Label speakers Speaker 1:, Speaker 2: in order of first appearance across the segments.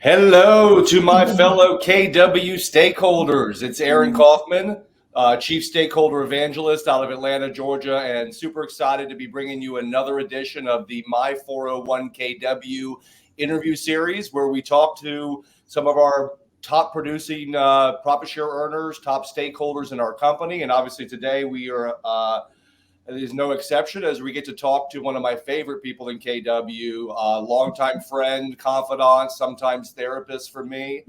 Speaker 1: Hello to my fellow KW stakeholders. It's Aaron Kaufman, Chief Stakeholder Evangelist out of Atlanta, Georgia, and super excited to be bringing you another edition of the My 401 KW interview series, where we talk to some of our top producing profit share earners, top stakeholders in our company. And obviously today we are there's no exception as we get to talk to one of my favorite people in KW, longtime friend, confidant, sometimes therapist for me,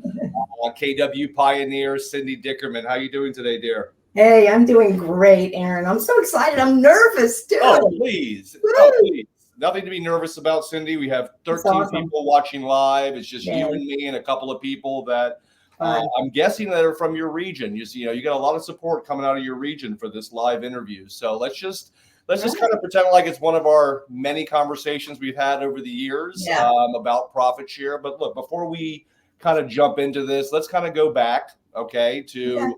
Speaker 1: KW pioneer, Cindy Dickerman. How are you doing today, dear?
Speaker 2: Hey, I'm doing great, Aaron. I'm so excited. I'm nervous too.
Speaker 1: Oh, please. Oh, please. Nothing to be nervous about, Cindy. We have 13 people watching live. It's just you and me and a couple of people that I'm guessing that are from your region. You got a lot of support coming out of your region for this live interview. So let's just kind of pretend like it's one of our many conversations we've had over the years about profit share. But look, before we kind of jump into this, let's kind of go back, to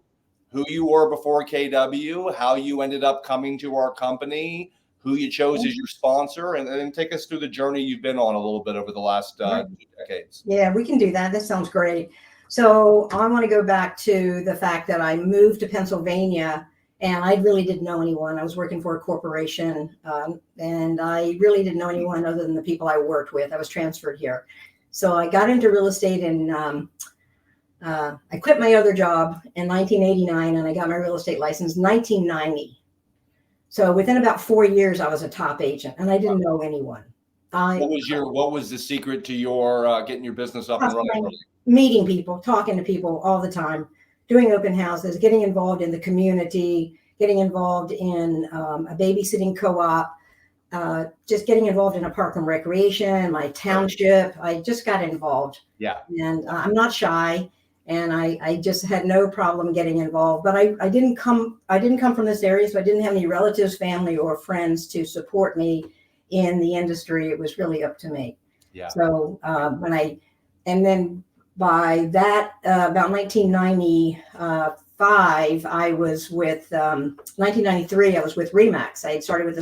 Speaker 1: who you were before KW, how you ended up coming to our company, who you chose as your sponsor, and then take us through the journey you've been on a little bit over the last 2 decades.
Speaker 2: Yeah, we can do that. That sounds great. So I want to go back to the fact that I moved to Pennsylvania and I really didn't know anyone. I was working for a corporation and I really didn't know anyone other than the people I worked with. I was transferred here. So I got into real estate and I quit my other job in 1989 and I got my real estate license in 1990. So within about 4 years, I was a top agent and I didn't know anyone.
Speaker 1: What was the secret to your getting your business up and running?
Speaker 2: Meeting people, talking to people all the time, doing open houses, getting involved in the community, getting involved in a babysitting co-op, just getting involved in a park and recreation, my township. I just got involved.
Speaker 1: Yeah.
Speaker 2: And I'm not shy. And I just had no problem getting involved. But I didn't come from this area, so I didn't have any relatives, family, or friends to support me in the industry. It was really up to me.
Speaker 1: Yeah.
Speaker 2: So by that, about 1995, I was with 1993. I was with Remax. I had started with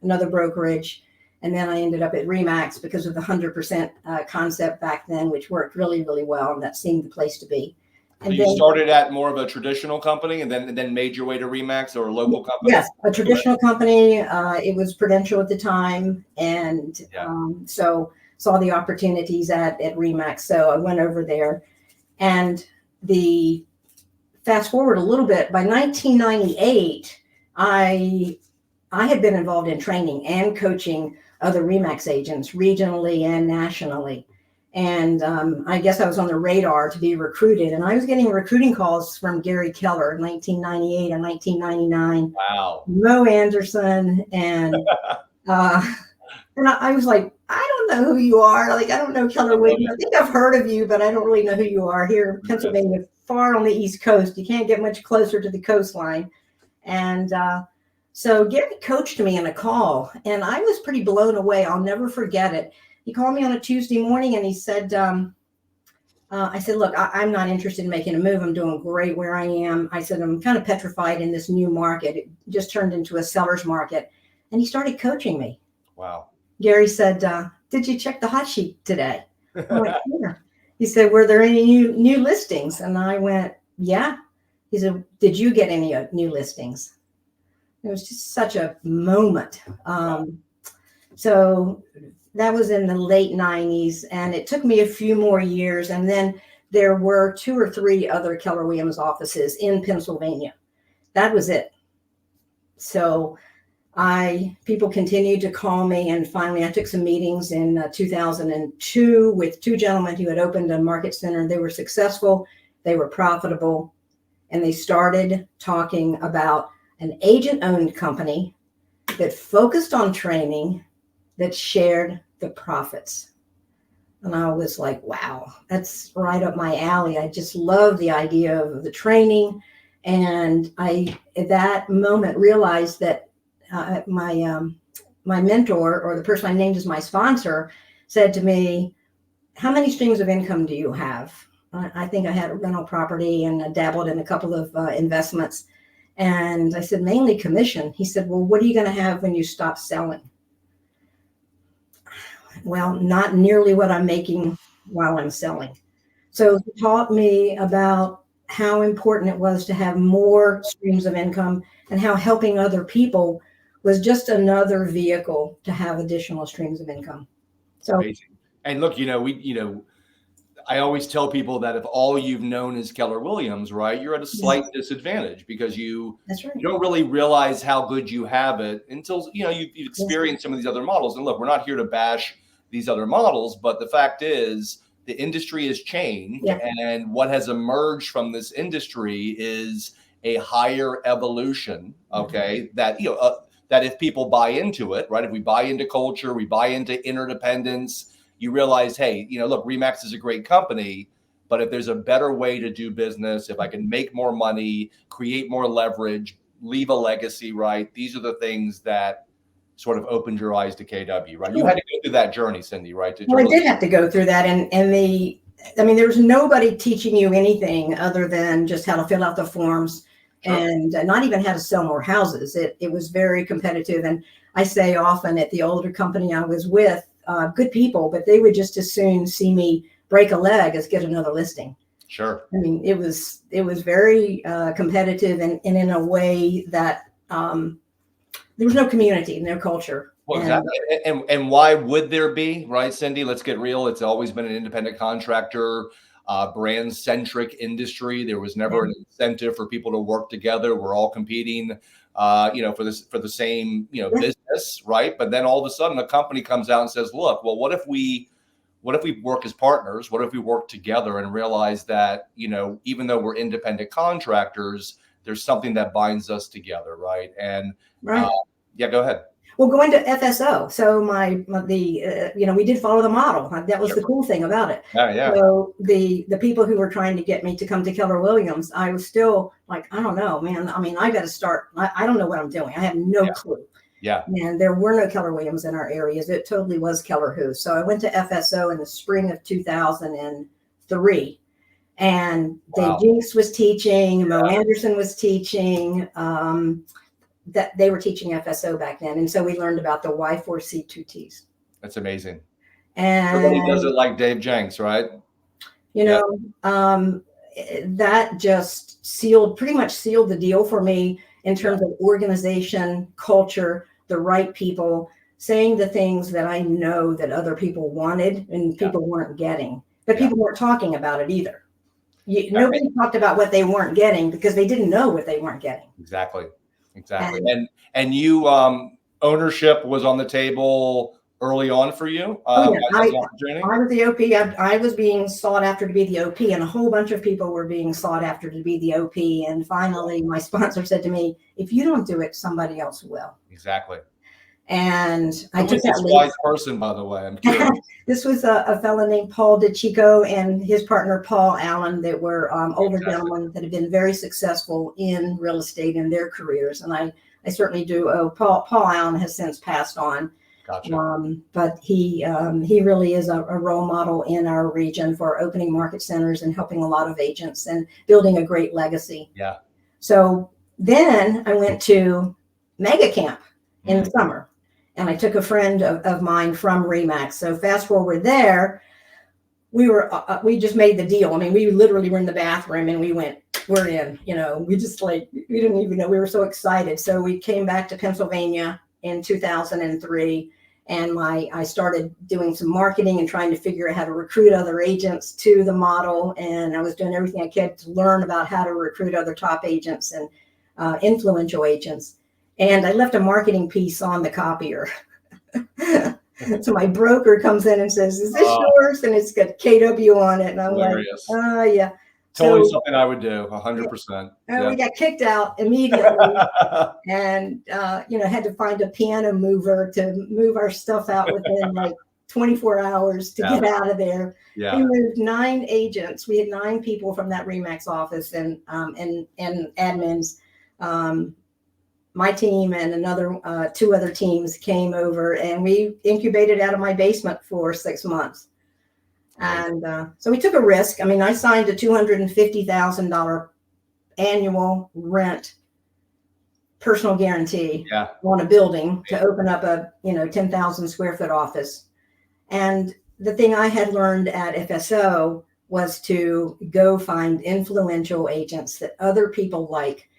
Speaker 2: another brokerage, and then I ended up at Remax because of the 100% concept back then, which worked really, really well, and that seemed the place to be.
Speaker 1: And so you started at more of a traditional company, and then made your way to Remax, or a local company.
Speaker 2: Yes, a traditional company. It was Prudential at the time, and so saw the opportunities at Remax. So I went over there, and the fast forward a little bit, by 1998, I had been involved in training and coaching other Remax agents regionally and nationally. And I guess I was on the radar to be recruited, and I was getting recruiting calls from Gary Keller in 1998 and 1999.
Speaker 1: Wow.
Speaker 2: Mo Anderson, and I was like, I don't know who you are. Like, I don't know Keller Williams. I think I've heard of you, but I don't really know who you are. Here in Pennsylvania, far on the East Coast. You can't get much closer to the coastline. And so Gary coached me in a call, and I was pretty blown away. I'll never forget it. He called me on a Tuesday morning, and he said, I said, look, I'm not interested in making a move. I'm doing great where I am. I said, I'm kind of petrified in this new market. It just turned into a seller's market. And he started coaching me.
Speaker 1: Wow.
Speaker 2: Gary said, did you check the hot sheet today? I went, yeah. He said, were there any new listings? And I went, yeah. He said, did you get any new listings? It was just such a moment. So that was in the late 90s, and it took me a few more years. And then there were 2 or 3 other Keller Williams offices in Pennsylvania. That was it. So people continued to call me, and finally I took some meetings in 2002 with 2 gentlemen who had opened a market center. They were successful, they were profitable, and they started talking about an agent-owned company that focused on training, that shared the profits. And I was like, wow, that's right up my alley. I just love the idea of the training. And I, at that moment, realized that my mentor, or the person I named as my sponsor, said to me, how many streams of income do you have? I think I had a rental property and I dabbled in a couple of investments. And I said, mainly commission. He said, well, what are you going to have when you stop selling? Well, not nearly what I'm making while I'm selling. So he taught me about how important it was to have more streams of income, and how helping other people was just another vehicle to have additional streams of income. So
Speaker 1: amazing. And look, I always tell people that if all you've known is Keller Williams, right, you're at a slight disadvantage, because
Speaker 2: that's right.
Speaker 1: you don't really realize how good you have it until you've experienced some of these other models. And look, we're not here to bash these other models, but the fact is the industry has changed, and what has emerged from this industry is a higher evolution. Okay, that that if people buy into it, right, if we buy into culture, we buy into interdependence. You realize, hey, look, RE/MAX is a great company, but if there's a better way to do business, if I can make more money, create more leverage, leave a legacy, right? These are the things that sort of opened your eyes to KW, right? Sure. You had to go through that journey, Cindy, right?
Speaker 2: Well, I did have to go through that. And there was nobody teaching you anything other than just how to fill out the forms. Sure. And not even how to sell more houses. It was very competitive. And I say often, at the older company I was with, good people, but they would just as soon see me break a leg as get another listing.
Speaker 1: Sure.
Speaker 2: I mean, it was very competitive, and in a way that there was no community, no culture.
Speaker 1: Well, exactly. And why would there be, right, Cindy? Let's get real. It's always been an independent contractor, brand-centric industry. There was never an incentive for people to work together. We're all competing, for the same, business, right? But then all of a sudden, a company comes out and says, "Look, well, what if we work as partners? What if we work together and realize that, even though we're independent contractors, there's something that binds us together, right?" And go ahead.
Speaker 2: Well, going to FSO. So we did follow the model. That was the cool thing about it.
Speaker 1: Yeah.
Speaker 2: So the people who were trying to get me to come to Keller Williams, I was still like, I don't know, man. I mean, I got to start. I don't know what I'm doing. I have no clue.
Speaker 1: Yeah.
Speaker 2: And there were no Keller Williams in our areas. It totally was Keller Who. So I went to FSO in the spring of 2003. And Dave Jinks was teaching, Mo Anderson was teaching, that they were teaching FSO back then. And so we learned about the Y4C2Ts.
Speaker 1: That's amazing.
Speaker 2: And
Speaker 1: everybody does it like Dave Jenks, right?
Speaker 2: That just pretty much sealed the deal for me in terms of organization, culture, the right people, saying the things that I know that other people wanted and people weren't getting, but people weren't talking about it either. Nobody talked about what they weren't getting because they didn't know what they weren't getting.
Speaker 1: Exactly. And you, ownership was on the table early on for you.
Speaker 2: I was the OP. I was being sought after to be the OP, and a whole bunch of people were being sought after to be the OP. And finally, my sponsor said to me, "If you don't do it, somebody else will."
Speaker 1: Exactly.
Speaker 2: And I took that
Speaker 1: wise person, by the way. I'm curious.
Speaker 2: This was a fellow named Paul DiCicco and his partner Paul Allen, that were older gentlemen that have been very successful in real estate in their careers. And I certainly do. Paul Allen has since passed on.
Speaker 1: Gotcha.
Speaker 2: But he really is a role model in our region for opening market centers and helping a lot of agents and building a great legacy.
Speaker 1: Yeah.
Speaker 2: So then I went to Mega Camp in the summer. And I took a friend of mine from RE/MAX. So fast forward there, we just made the deal. I mean, we literally were in the bathroom and we went, we're in, we just we didn't even know, we were so excited. So we came back to Pennsylvania in 2003, and I started doing some marketing and trying to figure out how to recruit other agents to the model. And I was doing everything I could to learn about how to recruit other top agents and influential agents. And I left a marketing piece on the copier. So my broker comes in and says, "Is this yours?" And it's got KW on it. And I'm
Speaker 1: hilarious.
Speaker 2: like, yeah.
Speaker 1: Totally something I would do, 100%.
Speaker 2: We got kicked out immediately and, had to find a piano mover to move our stuff out within like 24 hours to get out of there.
Speaker 1: Yeah.
Speaker 2: We moved 9 agents. We had 9 people from that RE/MAX office and admins. My team and another 2 other teams came over, and we incubated out of my basement for 6 months. And so we took a risk. I mean, I signed a $250,000 annual rent personal guarantee on a building to open up a 10,000 square foot office. And the thing I had learned at FSO was to go find influential agents that other people like,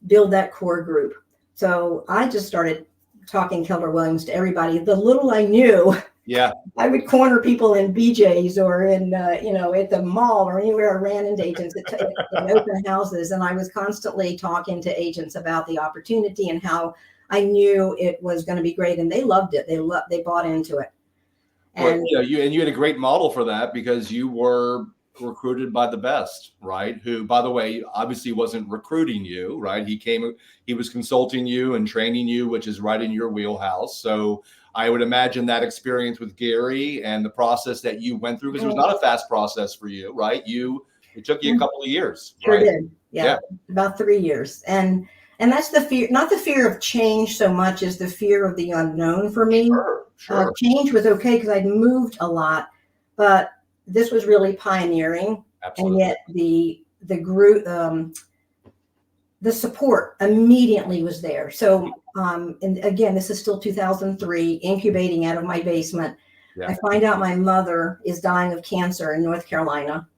Speaker 2: build that core group. So I just started talking Keller Williams to everybody. The little I knew,
Speaker 1: yeah,
Speaker 2: I would corner people in BJ's or in, at the mall or anywhere I ran into agents in open houses. And I was constantly talking to agents about the opportunity and how I knew it was going to be great. And they loved it. They bought into it.
Speaker 1: And well, you had a great model for that because you were recruited by the best, right? Who, by the way, obviously wasn't recruiting you, right? He was consulting you and training you, which is right in your wheelhouse. So I would imagine that experience with Gary and the process that you went through, because it was not a fast process for you, right? It took you a couple of years.
Speaker 2: Sure
Speaker 1: right?
Speaker 2: did. Yeah, about 3 years. And that's the fear, not the fear of change so much as the fear of the unknown for me.
Speaker 1: Sure.
Speaker 2: Change was okay because I'd moved a lot, but this was really pioneering. Absolutely. And yet the group, the support immediately was there. So, and again, this is still 2003, incubating out of my basement. Yeah. I find out my mother is dying of cancer in North Carolina.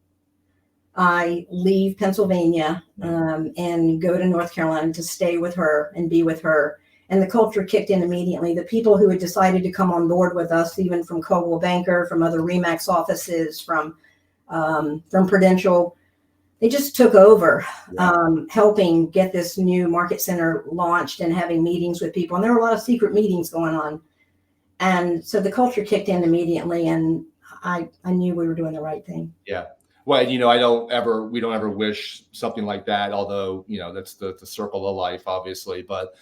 Speaker 2: I leave Pennsylvania and go to North Carolina to stay with her and be with her. And the culture kicked in immediately. The people who had decided to come on board with us, even from Coldwell Banker, from other RE/MAX offices, from Prudential, they just took over, helping get this new market center launched and having meetings with people. And there were a lot of secret meetings going on. And so the culture kicked in immediately, and I knew we were doing the right thing.
Speaker 1: Yeah. Well, we don't ever wish something like that, although, that's the circle of life, obviously, but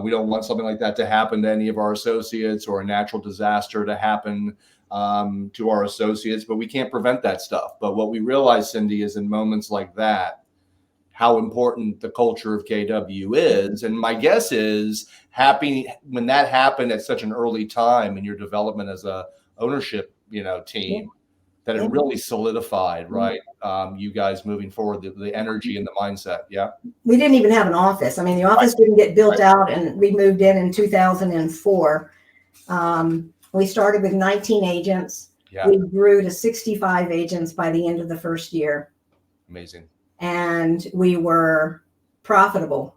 Speaker 1: we don't want something like that to happen to any of our associates, or a natural disaster to happen to our associates, but we can't prevent that stuff. But what we realize, Cindy, is in moments like that, how important the culture of KW is. And my guess is when that happened at such an early time in your development as a ownership, team, that it really solidified, right? You guys moving forward, the energy and the mindset. Yeah.
Speaker 2: We didn't even have an office. I mean, the office didn't get built out, and we moved in 2004. We started with 19 agents. Yeah. We grew to 65 agents by the end of the first year.
Speaker 1: Amazing.
Speaker 2: And we were profitable.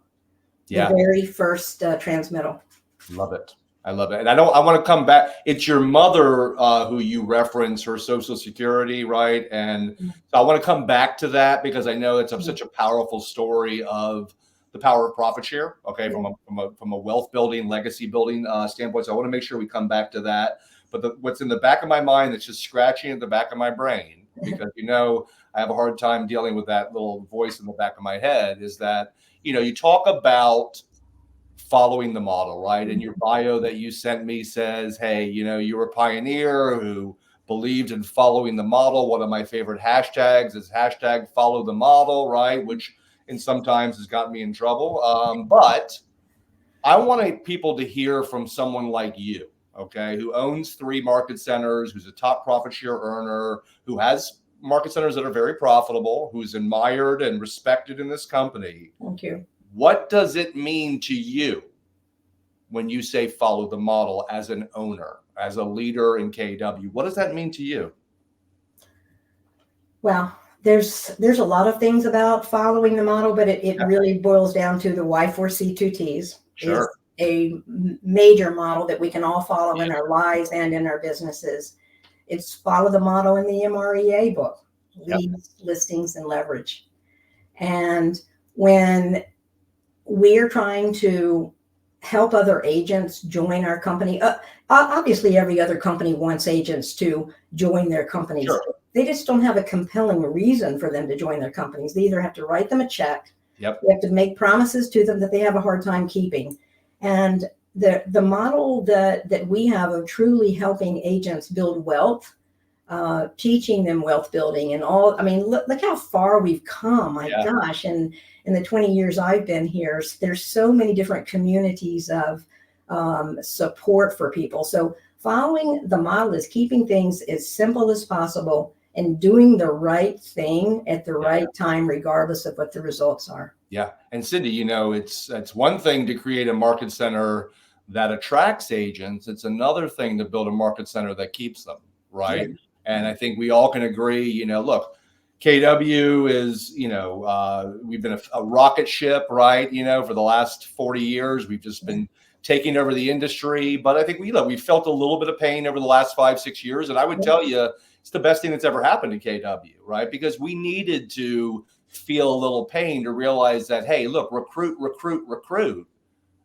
Speaker 2: Yeah. The very first transmittal.
Speaker 1: Love it. I love it. And I want to come back. It's your mother who you reference, her Social Security, right? And so I want to come back to that because I know it's such a powerful story of the power of profit share, okay, from a wealth building, legacy building standpoint. So I want to make sure we come back to that. But what's in the back of my mind that's just scratching at the back of my brain, because, I have a hard time dealing with that little voice in the back of my head, is that, you talk about following the model, right? And your bio that you sent me says, hey, you're a pioneer who believed in following the model. One of my favorite hashtags is #follow the model, right? Which sometimes has gotten me in trouble. But I want people to hear from someone like you, okay, who owns 3 market centers, who's a top profit share earner, who has market centers that are very profitable, who's admired and respected in this company.
Speaker 2: Thank you.
Speaker 1: What does it mean to you when you say follow the model as an owner, as a leader in KW? What does that mean to you?
Speaker 2: Well, there's a lot of things about following the model, but it really boils down to the Y4C2Ts.
Speaker 1: Sure.
Speaker 2: Is a major model that we can all follow in our lives and in our businesses. It's follow the model in the MREA book, leads, listings, and leverage. And when we're trying to help other agents join our company. Obviously, every other company wants agents to join their companies.
Speaker 1: Sure.
Speaker 2: They just don't have a compelling reason for them to join their companies. They either have to write them a check.
Speaker 1: Yep.
Speaker 2: They have to make promises to them that they have a hard time keeping. And the model that we have of truly helping agents build wealth, teaching them wealth building and all. I mean, look how far we've come. My gosh. And in the 20 years I've been here, there's so many different communities of support for people. So following the model is keeping things as simple as possible and doing the right thing at the right time, regardless of what the results are.
Speaker 1: Yeah. And Cindy, it's one thing to create a market center that attracts agents. It's another thing to build a market center that keeps them, right? And I think we all can agree, look, KW is, we've been a rocket ship, right? For the last 40 years, we've just been taking over the industry. But I think we felt a little bit of pain over the last 5-6 years. And I would tell you, it's the best thing that's ever happened to KW, right? Because we needed to feel a little pain to realize that, hey, look, recruit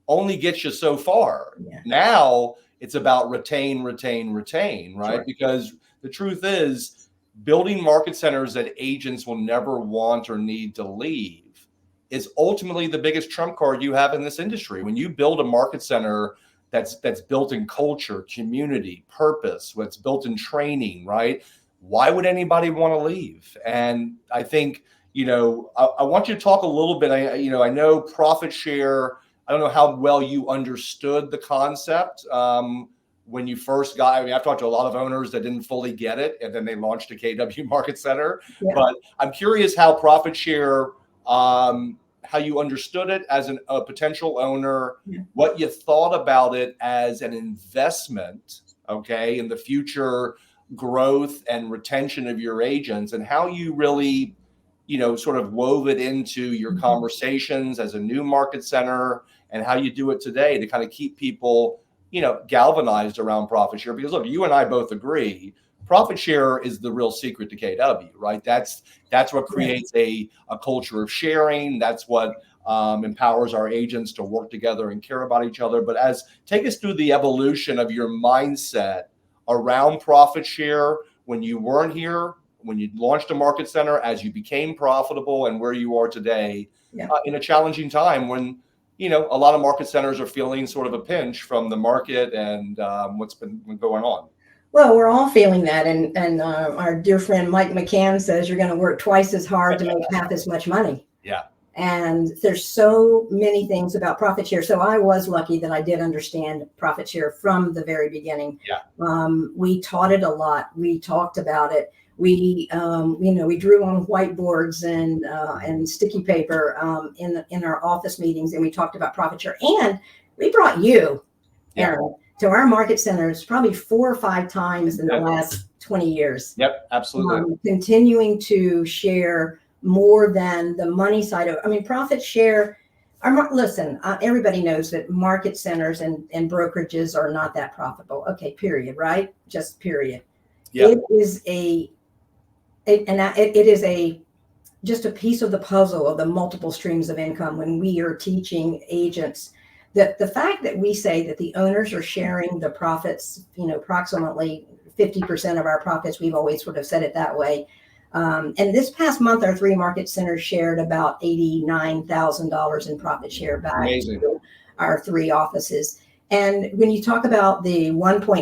Speaker 1: only gets you so far. Yeah. Now it's about retain, right? Sure. Because the truth is, building market centers that agents will never want or need to leave is ultimately the biggest trump card you have in this industry. When you build a market center that's built in culture, community, purpose, what's built in training, right? Why would anybody want to leave? And I think, I want you to talk a little bit. I know profit share. I don't know how well you understood the concept when you first got. I've talked to a lot of owners that didn't fully get it, and then they launched a KW Market Center. Yeah. But I'm curious how profit share, how you understood it as a potential owner, what you thought about it as an investment, okay, in the future growth and retention of your agents, and how you really, sort of wove it into your conversations as a new market center, and how you do it today to kind of keep people, galvanized around profit share. Because look, you and I both agree, profit share is the real secret to KW, right? That's what creates a culture of sharing. That's what empowers our agents to work together and care about each other. But take us through the evolution of your mindset around profit share when you weren't here, when you launched a market center, as you became profitable, and where you are today in a challenging time when, a lot of market centers are feeling sort of a pinch from the market and what's been going on.
Speaker 2: Well, we're all feeling that. And our dear friend Mike McCann says you're going to work twice as hard to make half as much money.
Speaker 1: Yeah.
Speaker 2: And there's so many things about profit share. So I was lucky that I did understand profit share from the very beginning.
Speaker 1: Yeah.
Speaker 2: We taught it a lot. We talked about it. We, we drew on whiteboards and sticky paper in our office meetings, and we talked about profit share. And we brought you, Aaron, to our market centers probably 4 or 5 times in the last 20 years.
Speaker 1: Yep, absolutely.
Speaker 2: Continuing to share more than the money side of. Profit share. Listen, everybody knows that market centers and brokerages are not that profitable. Okay, period. Right? Just period. Yeah. It is just a piece of the puzzle of the multiple streams of income when we are teaching agents that the fact that we say that the owners are sharing the profits, approximately 50% of our profits, we've always sort of said it that way. And this past month, our 3 market centers shared about $89,000 in profit share back to our 3 offices. And when you talk about the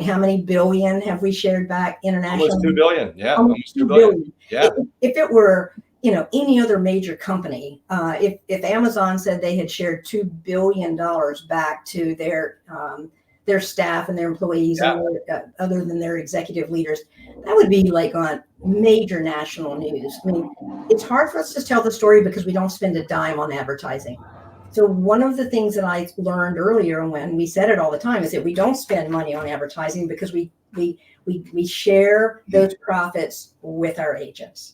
Speaker 2: how many billion have we shared back internationally?
Speaker 1: Almost 2 billion. Yeah. Almost 2 billion. Yeah.
Speaker 2: If it were, any other major company, if Amazon said they had shared $2 billion back to their staff and their employees, other than their executive leaders, that would be like on major national news. It's hard for us to tell the story because we don't spend a dime on advertising. So one of the things that I learned earlier, when we said it all the time, is that we don't spend money on advertising because we share those profits with our agents.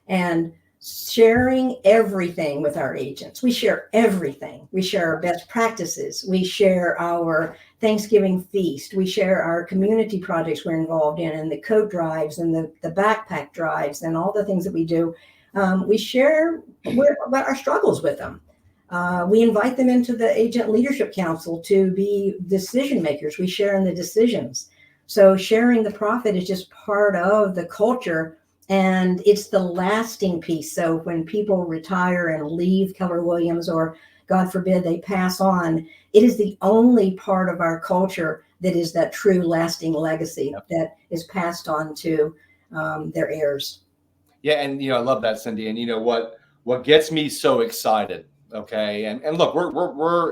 Speaker 2: And sharing everything with our agents. We share everything. We share our best practices. We share our Thanksgiving feast. We share our community projects we're involved in, and the coat drives and the backpack drives and all the things that we do. We share about our struggles with them. We invite them into the Agent Leadership Council to be decision makers. We share in the decisions. So sharing the profit is just part of the culture, and it's the lasting piece. So when people retire and leave Keller Williams, or God forbid they pass on, it is the only part of our culture that is that true lasting legacy that is passed on to their heirs.
Speaker 1: Yeah, and I love that, Cindy. And what gets me so excited. Okay. And look,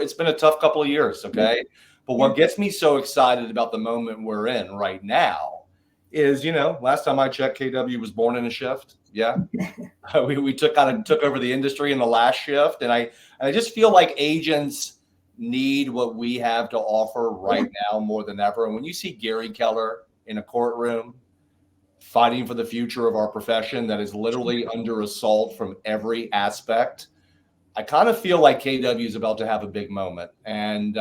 Speaker 1: it's been a tough couple of years. Okay. But what gets me so excited about the moment we're in right now is, last time I checked, KW was born in a shift. Yeah. we took over the industry in the last shift. And I just feel like agents need what we have to offer right now more than ever. And when you see Gary Keller in a courtroom, fighting for the future of our profession that is literally under assault from every aspect. I kind of feel like KW is about to have a big moment. And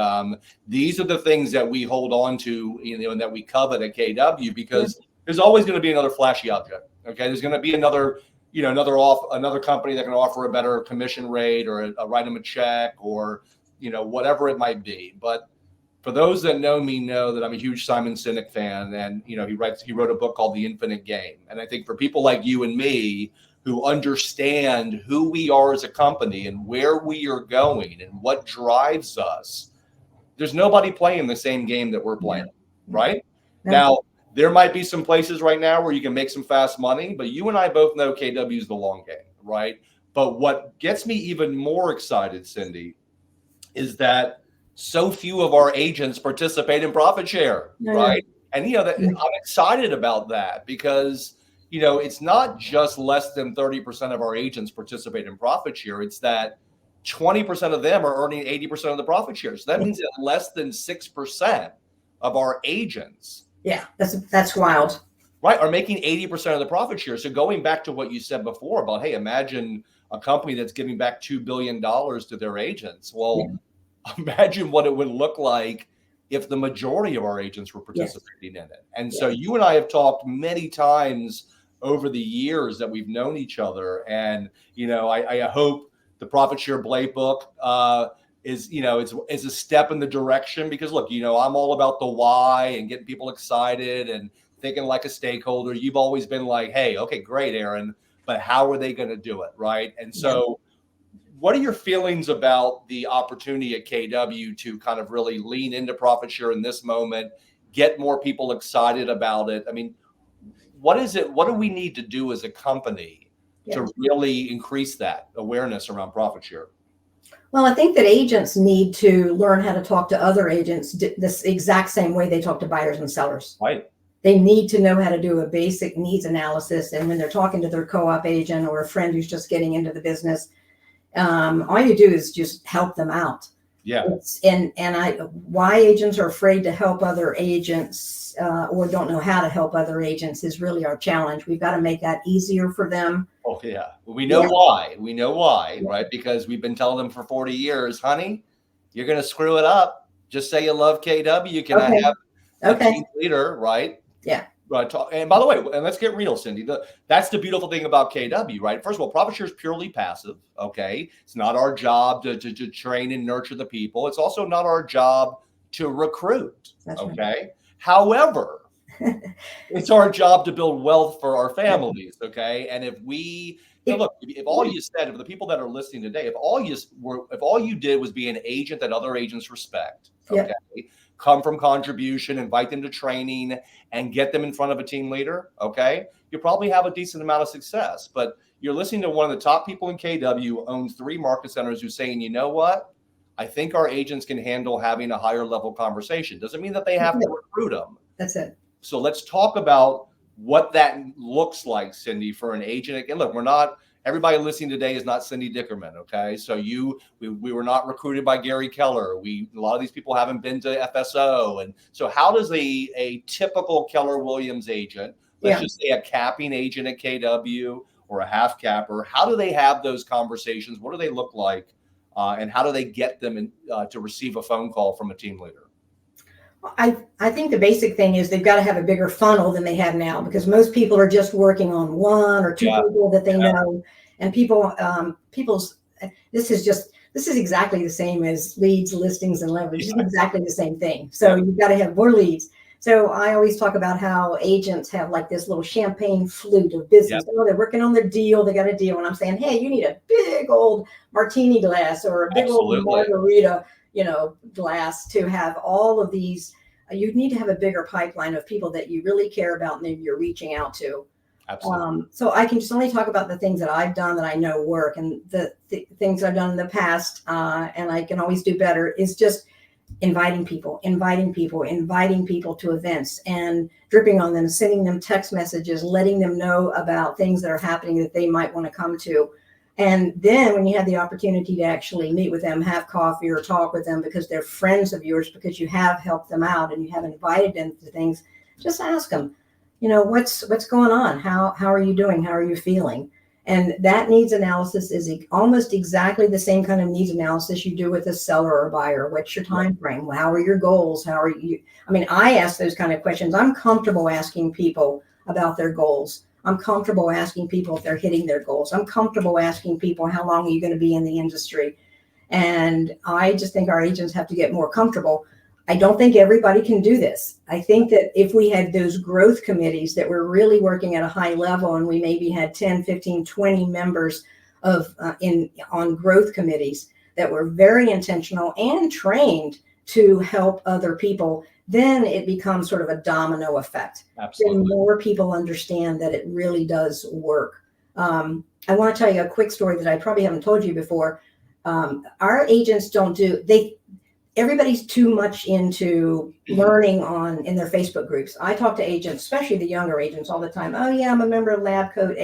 Speaker 1: these are the things that we hold on to, and that we covet at KW, because there's always going to be another flashy object. Okay. There's going to be another company that can offer a better commission rate, or write them a check, or, whatever it might be. But for those that know me know that I'm a huge Simon Sinek fan. And, he wrote a book called The Infinite Game. And I think for people like you and me, who understand who we are as a company and where we are going and what drives us, there's nobody playing the same game that we're playing, right? Now, there might be some places right now where you can make some fast money, but you and I both know KW is the long game, right? But what gets me even more excited, Cindy, is that so few of our agents participate in profit share, right? And, I'm excited about that, because it's not just less than 30% of our agents participate in profit share. It's that 20% of them are earning 80% of the profit share. So that means that less than 6% of our agents.
Speaker 2: Yeah, that's wild.
Speaker 1: Right, are making 80% of the profit share. So going back to what you said before about, hey, imagine a company that's giving back $2 billion to their agents. Well, imagine what it would look like if the majority of our agents were participating in it. And so you and I have talked many times over the years that we've known each other. And, I hope the Profit Share Playbook is a step in the direction, because look, I'm all about the why and getting people excited and thinking like a stakeholder. You've always been like, hey, okay, great, Aaron, but how are they going to do it? Right. And so what are your feelings about the opportunity at KW to kind of really lean into profit share in this moment, get more people excited about it? I mean, what do we need to do as a company to really increase that awareness around profit share?
Speaker 2: Well, I think that agents need to learn how to talk to other agents this exact same way they talk to buyers and sellers.
Speaker 1: Right.
Speaker 2: They need to know how to do a basic needs analysis. And when they're talking to their co-op agent or a friend who's just getting into the business, all you do is just help them out.
Speaker 1: Yeah.
Speaker 2: Why agents are afraid to help other agents or don't know how to help other agents is really our challenge. We've got to make that easier for them.
Speaker 1: Oh, yeah. We know why. We know why, right? Because we've been telling them for 40 years, honey, you're going to screw it up. Just say you love KW. Can I have a team leader, right?
Speaker 2: Yeah.
Speaker 1: Right. And by the way, and let's get real, Cindy. That's the beautiful thing about KW, right? First of all, profit share is purely passive. Okay. It's not our job to train and nurture the people. It's also not our job to recruit.
Speaker 2: That's
Speaker 1: okay.
Speaker 2: Right.
Speaker 1: However, it's our job to build wealth for our families. Okay. And if all you said, for the people that are listening today, if all you did was be an agent that other agents respect, okay, come from contribution, invite them to training, and get them in front of a team leader, okay, you probably have a decent amount of success. But you're listening to one of the top people in KW who owns 3 market centers, who's saying, you know what? I think our agents can handle having a higher level conversation. Doesn't mean that they have to recruit them.
Speaker 2: That's it.
Speaker 1: So let's talk about what that looks like, Cindy, for an agent. And look, everybody listening today is not Cindy Dickerman, okay? So we were not recruited by Gary Keller. A lot of these people haven't been to FSO. And so how does a typical Keller Williams agent, let's just say a capping agent at KW or a half capper, how do they have those conversations? What do they look like? And how do they get them to receive a phone call from a team leader?
Speaker 2: I think the basic thing is they've got to have a bigger funnel than they have now, because most people are just working on 1 or 2 people that they know. And this is exactly the same as leads, listings, and leverage. It's exactly the same thing. So you've got to have more leads. So I always talk about how agents have like this little champagne flute of business. Oh, they're working on their deal. They got a deal. And I'm saying, hey, you need a big old martini glass or a big old margarita glass to have all of these. You need to have a bigger pipeline of people that you really care about and that you're reaching out to.
Speaker 1: Absolutely.
Speaker 2: So I can just only talk about the things that I've done that I know work, and the things I've done in the past, and I can always do better, is just inviting people to events and dripping on them, sending them text messages, letting them know about things that are happening that they might want to come to. And then when you have the opportunity to actually meet with them, have coffee or talk with them because they're friends of yours, because you have helped them out and you have invited them to things, just ask them, what's going on? How are you doing? How are you feeling? And that needs analysis is almost exactly the same kind of needs analysis you do with a seller or buyer. What's your time frame? How are your goals? How are you? I mean, I ask those kind of questions. I'm comfortable asking people about their goals. I'm comfortable asking people if they're hitting their goals. I'm comfortable asking people, how long are you going to be in the industry? And I just think our agents have to get more comfortable. I don't think everybody can do this. I think that if we had those growth committees that were really working at a high level, and we maybe had 10, 15, 20 members on growth committees that were very intentional and trained to help other people, then it becomes sort of a domino effect.
Speaker 1: Absolutely.
Speaker 2: Then more people understand that it really does work. I want to tell you a quick story that I probably haven't told you before. Our agents everybody's too much into learning in their Facebook groups. I talk to agents, especially the younger agents, all the time. Oh yeah, I'm a member of Lab Coat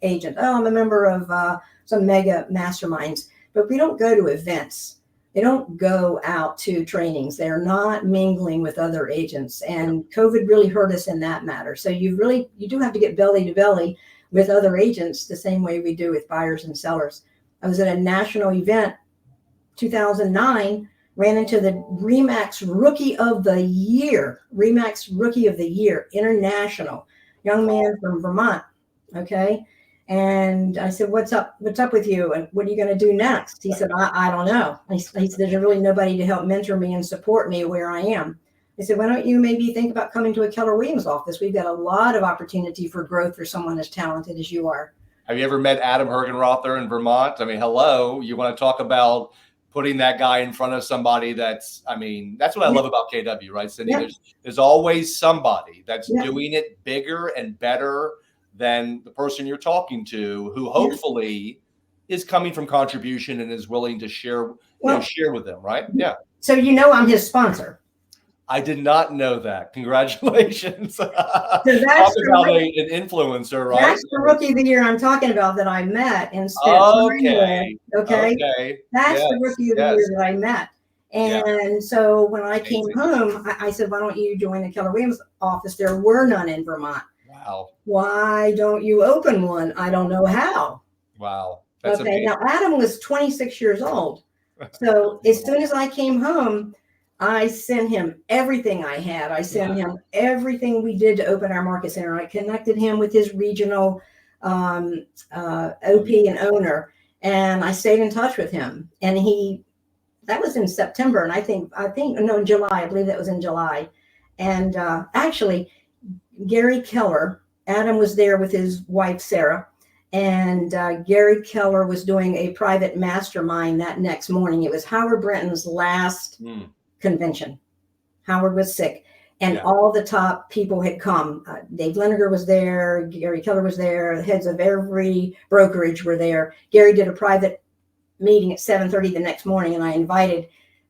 Speaker 2: Agent. Oh, I'm a member of some mega masterminds. But we don't go to events. They don't go out to trainings. They're not mingling with other agents. And COVID really hurt us in that matter. So you do have to get belly to belly with other agents the same way we do with buyers and sellers. I was at a national event, 2009, ran into the RE/MAX Rookie of the Year, international, young man from Vermont. Okay. And I said, what's up with you? And what are you going to do next? He said, I don't know. He said, there's really nobody to help mentor me and support me where I am. I said, why don't you maybe think about coming to a Keller Williams office? We've got a lot of opportunity for growth for someone as talented as you are.
Speaker 1: Have you ever met Adam Hergenrother in Vermont? I mean, hello, you want to talk about putting that guy in front of somebody that's what I love about KW, right, Cindy?
Speaker 2: Yeah.
Speaker 1: There's always somebody that's doing it bigger and better than the person you're talking to, who hopefully is coming from contribution and is willing to share with them, right? Yeah.
Speaker 2: So I'm his sponsor.
Speaker 1: I did not know that. Congratulations.
Speaker 2: So
Speaker 1: Talk about an influencer, right?
Speaker 2: That's the Rookie of the Year I'm talking about that I met and spent
Speaker 1: time with.
Speaker 2: Okay. That's the Rookie of the Year that I met. And so when I came home, I said, why don't you join the Keller Williams office? There were none in Vermont.
Speaker 1: Wow.
Speaker 2: Why don't you open one? I don't know how.
Speaker 1: Wow. That's
Speaker 2: amazing. Now Adam was 26 years old. So as soon as I came home, I sent him everything I had. I sent him everything we did to open our market center. I connected him with his regional OP and owner, and I stayed in touch with him. And that was in September, and in July. I believe that was in July. And actually, Gary Keller, Adam was there with his wife, Sarah, and Gary Keller was doing a private mastermind that next morning. It was Howard Brenton's last convention. Howard was sick, and all the top people had come. Dave Leniger was there. Gary Keller was there. The heads of every brokerage were there. Gary did a private meeting at 7:30 the next morning, and I invited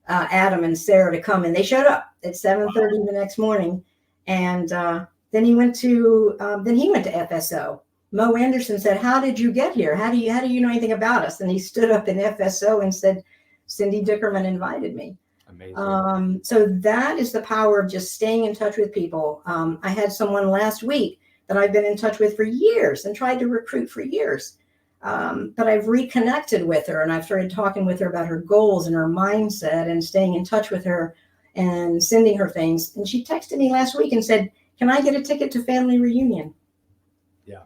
Speaker 2: Adam and Sarah to come, and they showed up at 7:30 the next morning. And then he went to FSO. Mo Anderson said, "How did you get here? How do you know anything about us?" And he stood up in FSO and said, "Cindy Dickerman invited me." Amazing. So that is the power of just staying in touch with people. I had someone last week that I've been in touch with for years and tried to recruit for years. But I've reconnected with her, and I've started talking with her about her goals and her mindset and staying in touch with her and sending her things. And she texted me last week and said, "Can I get a ticket to family reunion?" Yeah.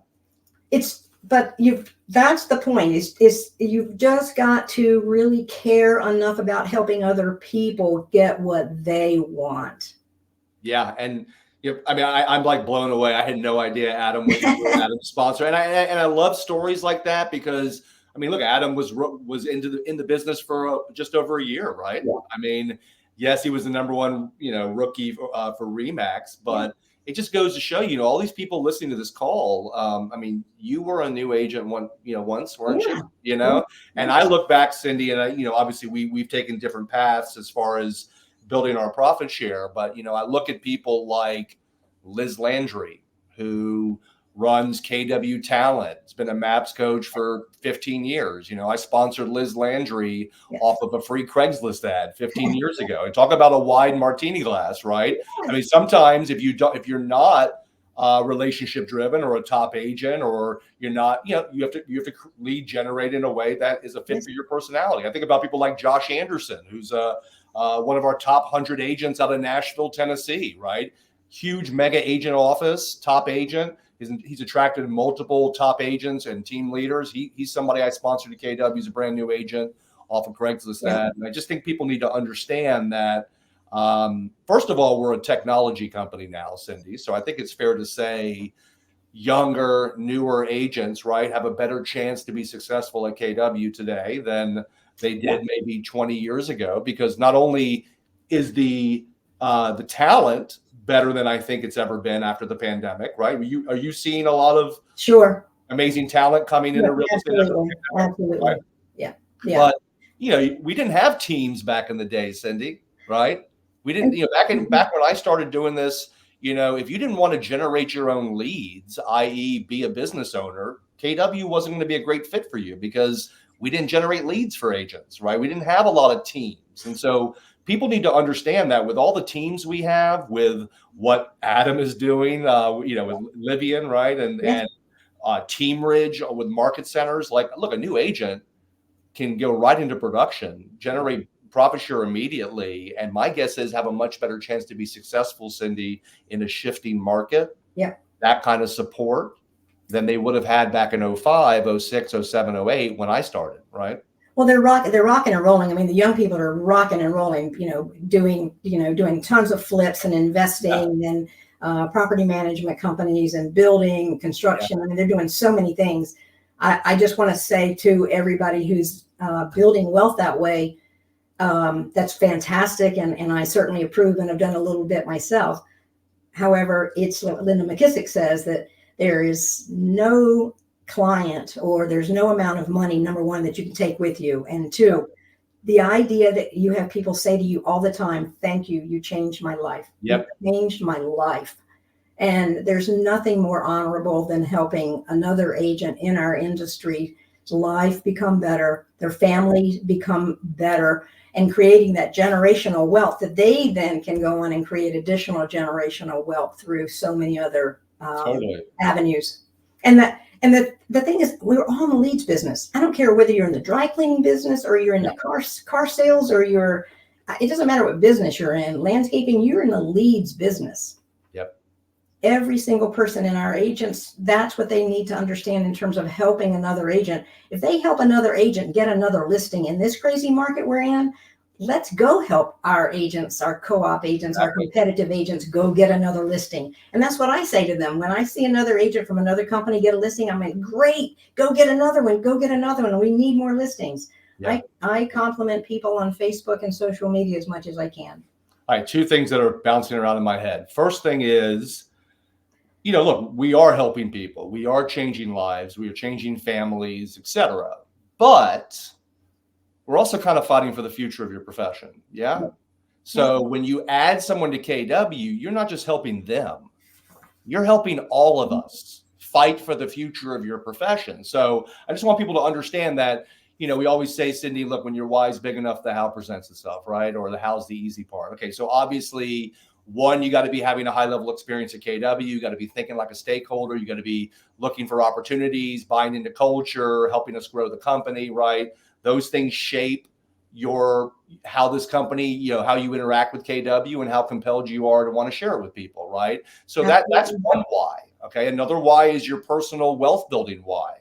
Speaker 2: That's the point is you've just got to really care enough about helping other people get what they want. Yeah.
Speaker 1: And I'm like blown away. I had no idea Adam was Adam's sponsor. And I love stories like that because look, Adam was in the business for just over a year, right? Yeah. Yes, he was the number one, rookie for RE/MAX, but it just goes to show, all these people listening to this call. You were a new agent once, weren't you? And I look back, Cindy, and obviously we've taken different paths as far as building our profit share. But, I look at people like Liz Landry, who runs KW Talent. It's been a MAPS coach for 15 years. I sponsored Liz Landry off of a free Craigslist ad 15 years ago. And talk about a wide martini glass, right? Sometimes if you're not relationship driven or a top agent, or you're not, you have to lead generate in a way that is a fit for your personality. I think about people like Josh Anderson, who's one of our top 100 agents out of Nashville, Tennessee, right? Huge mega agent office, top agent. He's attracted multiple top agents and team leaders. He's somebody I sponsored at KW. He's a brand new agent off of Craigslist. And I just think people need to understand that, first of all, we're a technology company now, Cindy. So I think it's fair to say younger, newer agents, right, have a better chance to be successful at KW today than they did maybe 20 years ago, because not only is the talent better than I think it's ever been after the pandemic, right? Are you seeing a lot of amazing talent coming into real estate?
Speaker 2: Absolutely.
Speaker 1: Right?
Speaker 2: Yeah.
Speaker 1: But we didn't have teams back in the day, Cindy, right? We didn't, back when I started doing this, if you didn't want to generate your own leads, i.e. be a business owner, KW wasn't going to be a great fit for you, because we didn't generate leads for agents, right? We didn't have a lot of teams. And so people need to understand that with all the teams we have, with what Adam is doing, with Livian, right? And Team Ridge with market centers, like, look, a new agent can go right into production, generate profit share immediately. And my guess is have a much better chance to be successful, Cindy, in a shifting market.
Speaker 2: Yeah.
Speaker 1: That kind of support than they would have had back in 05, 06, 07, 08 when I started, right?
Speaker 2: Well, they're rocking and rolling. I mean, the young people are rocking and rolling, doing tons of flips and investing and property management companies and building, construction. I mean, they're doing so many things. I just want to say to everybody who's building wealth that way, that's fantastic. And I certainly approve and have done a little bit myself. However, it's what Linda McKissick says, that there is no client, or there's no amount of money, number one, that you can take with you. And two, the idea that you have people say to you all the time, thank you, you changed my life.
Speaker 1: Yep.
Speaker 2: You changed my life. And there's nothing more honorable than helping another agent in our industry's life become better, their family become better, and creating that generational wealth that they then can go on and create additional generational wealth through so many other avenues. And the thing is, we're all in the leads business. I don't care whether you're in the dry cleaning business or you're in the car sales, or it doesn't matter what business you're in. Landscaping, you're in the leads business.
Speaker 1: Yep.
Speaker 2: Every single person in our agents, that's what they need to understand in terms of helping another agent. If they help another agent get another listing in this crazy market we're in, let's go help our agents, our co-op agents, our competitive agents go get another listing. And that's what I say to them. When I see another agent from another company get a listing, I'm like, great, go get another one, go get another one. We need more listings. Yeah. I compliment people on Facebook and social media as much as I can.
Speaker 1: All right, two things that are bouncing around in my head. First thing is, look, we are helping people. We are changing lives. We are changing families, etc. But we're also kind of fighting for the future of your profession. Yeah. So when you add someone to KW, you're not just helping them, you're helping all of us fight for the future of your profession. So I just want people to understand that, we always say, Cindy, look, when your why is big enough, the how presents itself, right? Or the how's the easy part. Okay. So obviously, one, you got to be having a high level experience at KW. You got to be thinking like a stakeholder. You got to be looking for opportunities, buying into culture, helping us grow the company, right? Those things shape how this company, how you interact with KW and how compelled you are to want to share it with people, right? So that's one why. Okay. Another why is your personal wealth building why.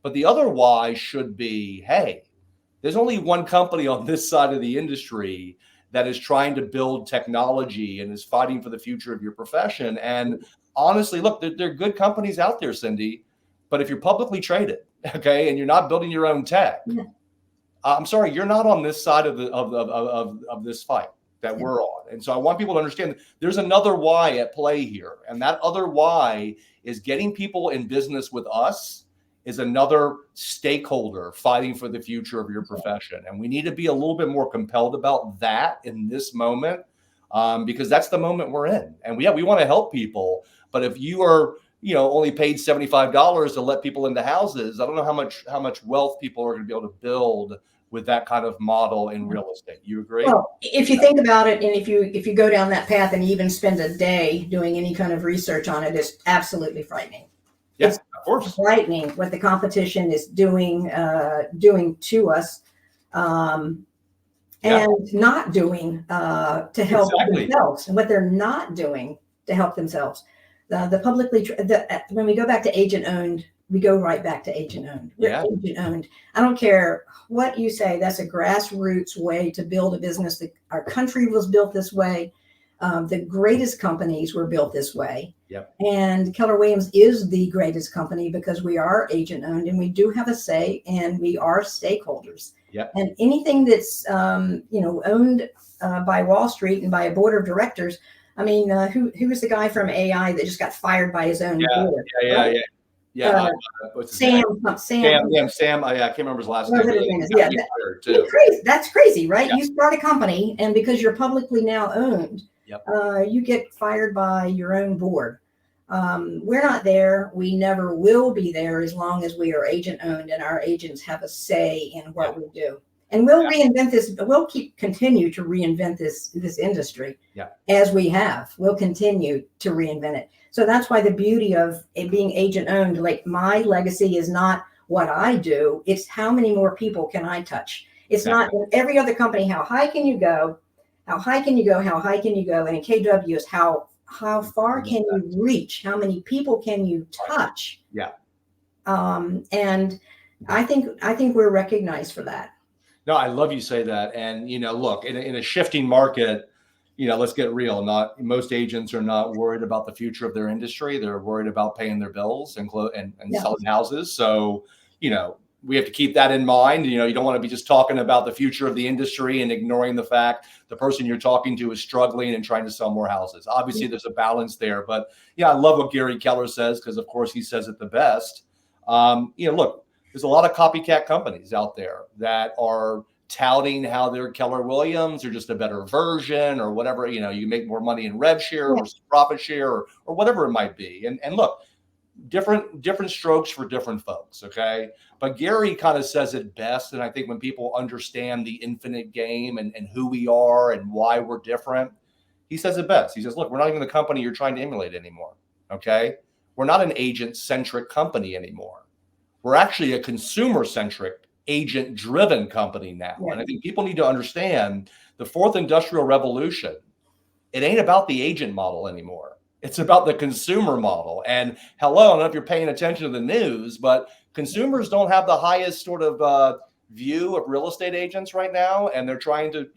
Speaker 1: But the other why should be, hey, there's only one company on this side of the industry that is trying to build technology and is fighting for the future of your profession. And honestly, look, there are good companies out there, Cindy, but if you're publicly traded, okay, and you're not building your own tech, I'm sorry, you're not on this side of this fight that we're on. And so I want people to understand that there's another why at play here. And that other why is getting people in business with us is another stakeholder fighting for the future of your profession. And we need to be a little bit more compelled about that in this moment, because that's the moment we're in. And we want to help people. But if you are, only paid $75 to let people into houses, I don't know how much wealth people are going to be able to build with that kind of model in real estate. You agree?
Speaker 2: Well, if you think about it, and if you go down that path and even spend a day doing any kind of research on it, it's absolutely frightening.
Speaker 1: Yes,
Speaker 2: It's
Speaker 1: of course.
Speaker 2: frightening what the competition is doing to us, and not doing to help themselves, and what they're not doing to help themselves. The publicly, when we go back to agent owned, we go right back to agent owned. We're agent owned. I don't care what you say. That's a grassroots way to build a business. Our country was built this way. The greatest companies were built this way.
Speaker 1: Yep.
Speaker 2: And Keller Williams is the greatest company because we are agent owned and we do have a say and we are stakeholders.
Speaker 1: Yep.
Speaker 2: And anything that's owned by Wall Street and by a board of directors. I mean, who was the guy from AI that just got fired by his own board? Sam.
Speaker 1: I can't remember his last name.
Speaker 2: That's crazy, right? You start a company, and because you're publicly now owned, you get fired by your own board. We're not there. We never will be there as long as we are agent owned, and our agents have a say in what we do. And we'll reinvent this. We'll continue to reinvent this industry as we have. We'll continue to reinvent it. So that's why the beauty of it being agent owned, like my legacy is not what I do. It's how many more people can I touch? It's not in every other company. How high can you go? How high can you go? How high can you go? And in KW is how far can you reach? How many people can you touch? And I think we're recognized for that.
Speaker 1: No, I love you say that. And, look, in a shifting market, let's get real. Not most agents are not worried about the future of their industry. They're worried about paying their bills and selling houses. So, we have to keep that in mind. You don't want to be just talking about the future of the industry and ignoring the fact the person you're talking to is struggling and trying to sell more houses. Obviously, there's a balance there. But, I love what Gary Keller says because, of course, he says it the best. Look, there's a lot of copycat companies out there that are touting how they're Keller Williams or just a better version or whatever, you make more money in rev share or profit share or whatever it might be. And look, different strokes for different folks. Okay. But Gary kind of says it best. And I think when people understand the infinite game and who we are and why we're different, he says it best. He says, look, we're not even the company you're trying to emulate anymore. Okay. We're not an agent centric company anymore. We're actually a consumer centric agent-driven company now. And I think people need to understand the fourth industrial revolution. It ain't about the agent model anymore. It's about the consumer model. And I don't know if you're paying attention to the news, but consumers don't have the highest sort of view of real estate agents right now. And they're trying to,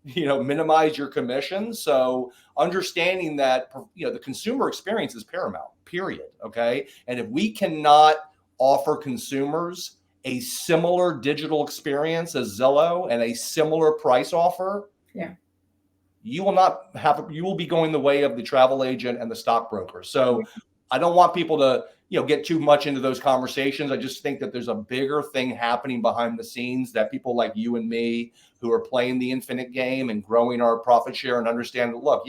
Speaker 1: minimize your commissions. So understanding that, the consumer experience is paramount, period. Okay. And if we cannot offer consumers a similar digital experience as Zillow and a similar price offer, you will be going the way of the travel agent and the stockbroker. So I don't want people to, get too much into those conversations. I just think that there's a bigger thing happening behind the scenes that people like you and me who are playing the infinite game and growing our profit share and understand that, look,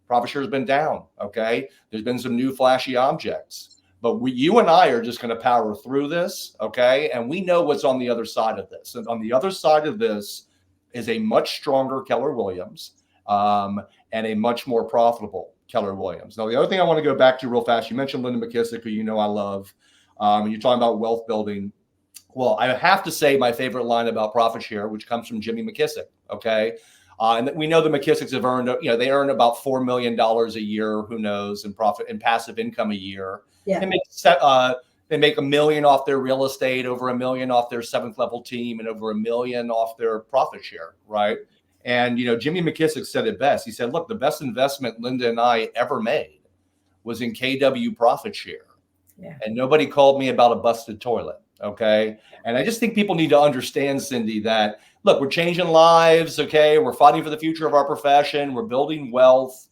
Speaker 1: profit share has been down. Okay. There's been some new flashy objects. But you and I are just going to power through this, okay? And we know what's on the other side of this. And on the other side of this is a much stronger Keller Williams and a much more profitable Keller Williams. Now, the other thing I want to go back to real fast, you mentioned Linda McKissick, who I love. You're talking about wealth building. Well, I have to say my favorite line about profit share, which comes from Jimmy McKissick, okay? And we know the McKissicks have earned, they earn about $4 million a year, who knows, in profit and passive income a year. They make $1 million off their real estate, over $1 million off their seventh level team, and over $1 million off their profit share, right? And Jimmy McKissick said it best. He said, "Look, the best investment Linda and I ever made was in KW profit share, and nobody called me about a busted toilet." Okay, and I just think people need to understand, Cindy, that look, we're changing lives. Okay, we're fighting for the future of our profession. We're building wealth.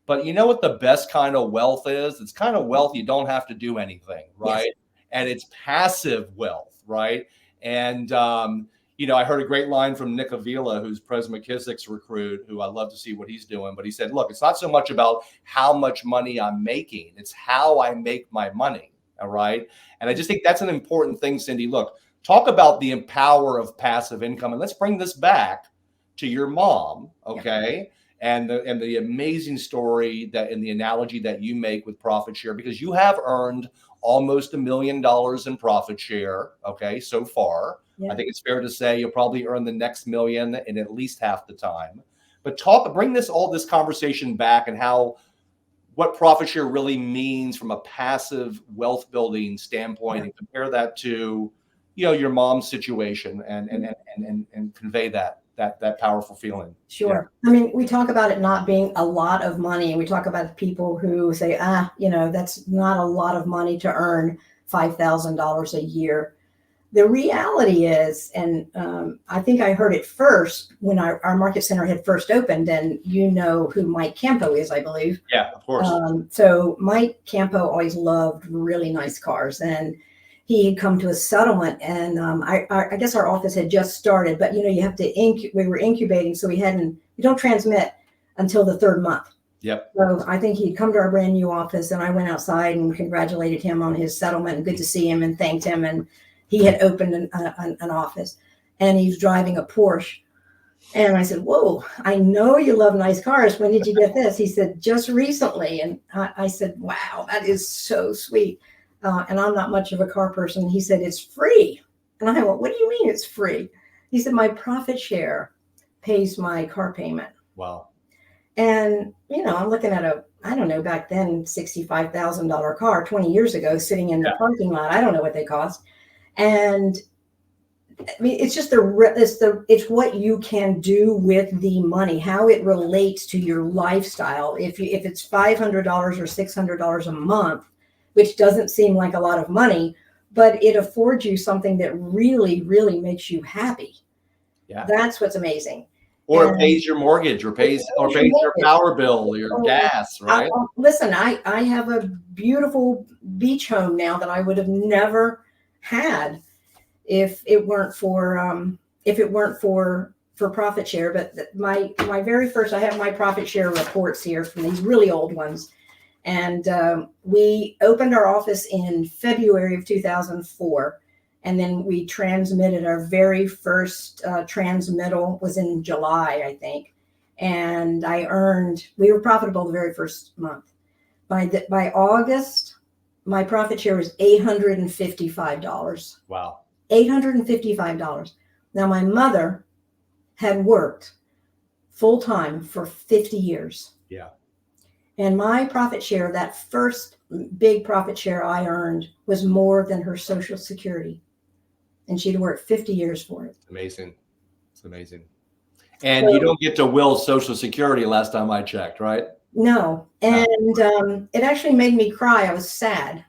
Speaker 1: But you know what the best kind of wealth is? It's kind of wealth you don't have to do anything, right? Yes. And it's passive wealth, right? And, I heard a great line from Nick Avila, who's President McKissick's recruit, who I love to see what he's doing. But he said, look, it's not so much about how much money I'm making. It's how I make my money, all right? And I just think that's an important thing, Cindy. Look, talk about the power of passive income. And let's bring this back to your mom, okay? And the amazing story that, and the analogy that you make with profit share, because you have earned almost $1 million in profit share, okay, so far. I think it's fair to say you'll probably earn the next million in at least half the time. But bring this conversation back, and what profit share really means from a passive wealth building standpoint, and compare that to, your mom's situation, and convey that powerful feeling.
Speaker 2: Sure. I mean, we talk about it not being a lot of money, and we talk about people who say, that's not a lot of money to earn $5,000 a year. The reality is, and I think I heard it first when our market center had first opened, and you know who Mike Campo is, I believe.
Speaker 1: Yeah, of course.
Speaker 2: So Mike Campo always loved really nice cars, and he had come to a settlement, and I guess our office had just started, but you have to we were incubating, so we don't transmit until the third month.
Speaker 1: Yep.
Speaker 2: So I think he'd come to our brand new office, and I went outside and congratulated him on his settlement, and good to see him, and thanked him. And he had opened an office, and he was driving a Porsche. And I said, "Whoa, I know you love nice cars. When did you get this?" He said, "Just recently." And I said, "Wow, that is so sweet." And I'm not much of a car person. He said, "It's free." And I went, "What do you mean it's free?" He said, "My profit share pays my car payment."
Speaker 1: Wow.
Speaker 2: And, I'm looking at I don't know, back then, $65,000 car 20 years ago, sitting in the parking lot. I don't know what they cost. And I mean, it's just it's what you can do with the money, how it relates to your lifestyle. If it's $500 or $600 a month, which doesn't seem like a lot of money, but it affords you something that really, really makes you happy.
Speaker 1: Yeah.
Speaker 2: That's what's amazing.
Speaker 1: Or it pays your mortgage, or pays your power bill, or your gas, right?
Speaker 2: Listen, I have a beautiful beach home now that I would have never had if it weren't for profit share. But my very first, I have my profit share reports here from these really old ones. And we opened our office in February of 2004. And then we transmitted our very first transmittal was in July, I think. And we were profitable the very first month. By August, my profit share was $855.
Speaker 1: Wow.
Speaker 2: $855. Now, my mother had worked full time for 50 years.
Speaker 1: Yeah. And
Speaker 2: my profit share, that first big profit share I earned, was more than her Social Security. And she'd worked 50 years for it.
Speaker 1: Amazing. It's amazing. And you don't get to will Social Security last time I checked, right?
Speaker 2: No. And it actually made me cry. I was sad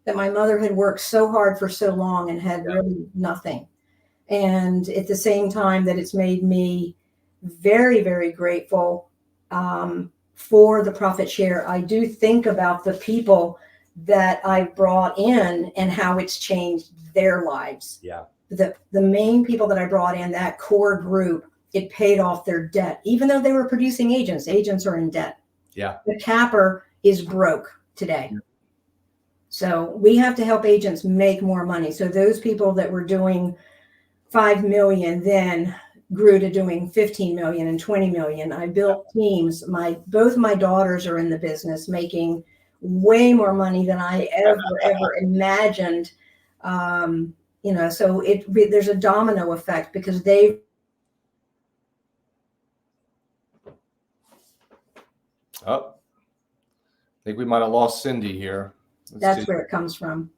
Speaker 2: that my mother had worked so hard for so long and had really nothing. And at the same time that it's made me very, very grateful for the profit share. I do think about the people that I brought in and how it's changed their lives.
Speaker 1: Yeah.
Speaker 2: The main people that I brought in, that core group, it paid off their debt. Even though they were producing agents are in debt. Yeah. The capper is broke today. Yeah. So we have to help agents make more money. So those people that were doing 5 million then grew to doing 15 million and 20 million. I built teams. Both my daughters are in the business, making way more money than I ever imagined. So there's a domino effect because they.
Speaker 1: Oh, I think we might have lost Cindy here.
Speaker 2: That's where it comes from.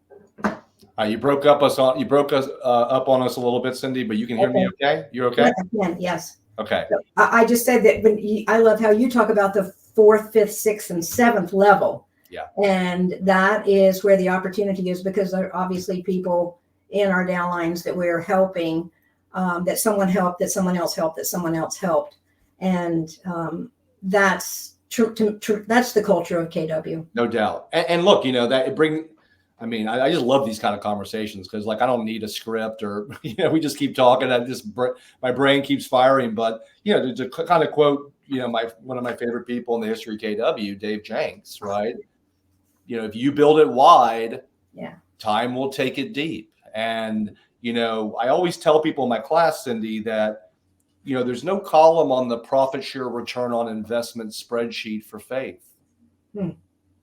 Speaker 1: You broke up us up on us a little bit, Cindy, but you can hear me okay? You're okay?
Speaker 2: Yes, I can, yes.
Speaker 1: Okay.
Speaker 2: So I just said that I love how you talk about the 4th, 5th, 6th, and 7th level.
Speaker 1: Yeah.
Speaker 2: And that is where the opportunity is, because there are obviously people in our downlines that we're helping, that someone helped, that someone else helped, that someone else helped. And that's that's the culture of KW.
Speaker 1: No doubt. And look, that it brings, I just love these kind of conversations because I don't need a script or, we just keep talking and my brain keeps firing. But, to kind of quote, one of my favorite people in the history of KW, Dave Jenks, right? If you build it wide, time will take it deep. And, I always tell people in my class, Cindy, that, there's no column on the profit share return on investment spreadsheet for faith.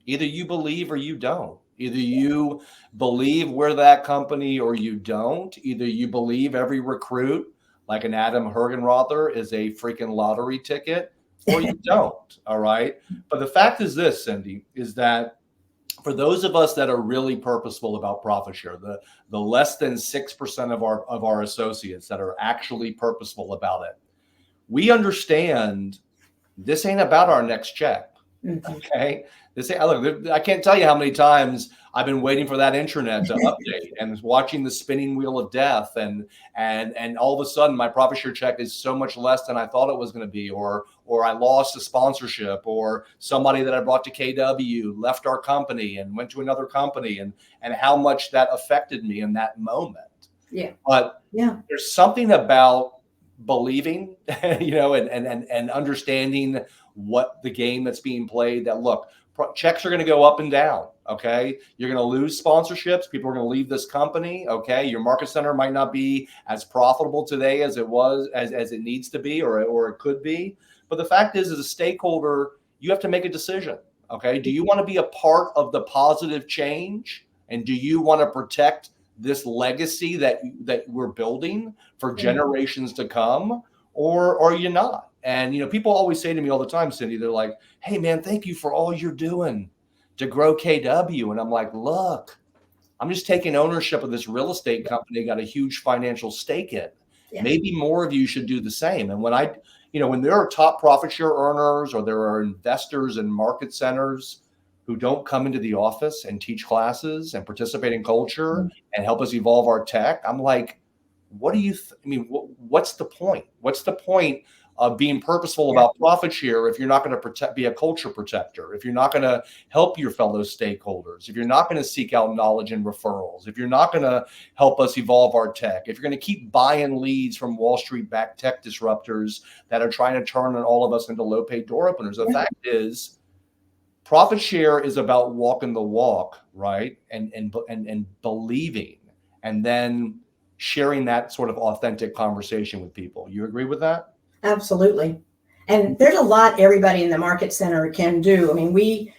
Speaker 1: Either you believe or you don't. Either you believe we're that company or you don't. Either you believe every recruit, like an Adam Hergenrother, is a freaking lottery ticket, or you don't. All right. But the fact is this, Cindy, is that for those of us that are really purposeful about profit share, the less than 6% of our associates that are actually purposeful about it, we understand this ain't about our next check. Okay. Look, I can't tell you how many times I've been waiting for that intranet to update and watching the spinning wheel of death, and all of a sudden my profit share check is so much less than I thought it was going to be, or I lost a sponsorship, or somebody that I brought to KW left our company and went to another company, and how much that affected me in that moment. Yeah. But there's something about believing, and understanding what the game that's being played, that look, checks are going to go up and down. Okay. You're going to lose sponsorships. People are going to leave this company. Okay. Your market center might not be as profitable today as it was, as it needs to be, or it could be. But the fact is, as a stakeholder, you have to make a decision. Okay. Do you want to be a part of the positive change? And do you want to protect this legacy that we're building for generations to come, or are you not? And, people always say to me all the time, Cindy, they're like, hey man, thank you for all you're doing to grow KW. And I'm like, look, I'm just taking ownership of this real estate company, got a huge financial stake in. Yeah. Maybe more of you should do the same. And when there are top profit share earners, or there are investors and market centers who don't come into the office and teach classes and participate in culture and help us evolve our tech, I'm like, what do you, what's the point? What's the point of being purposeful about profit share if you're not going to be a culture protector, if you're not going to help your fellow stakeholders, if you're not going to seek out knowledge and referrals, if you're not going to help us evolve our tech, if you're going to keep buying leads from Wall Street backed tech disruptors that are trying to turn all of us into low paid door openers? The fact is, profit share is about walking the walk, right? And believing, and then sharing that sort of authentic conversation with people. You agree with that?
Speaker 2: Absolutely. And there's a lot everybody in the market center can do. I mean,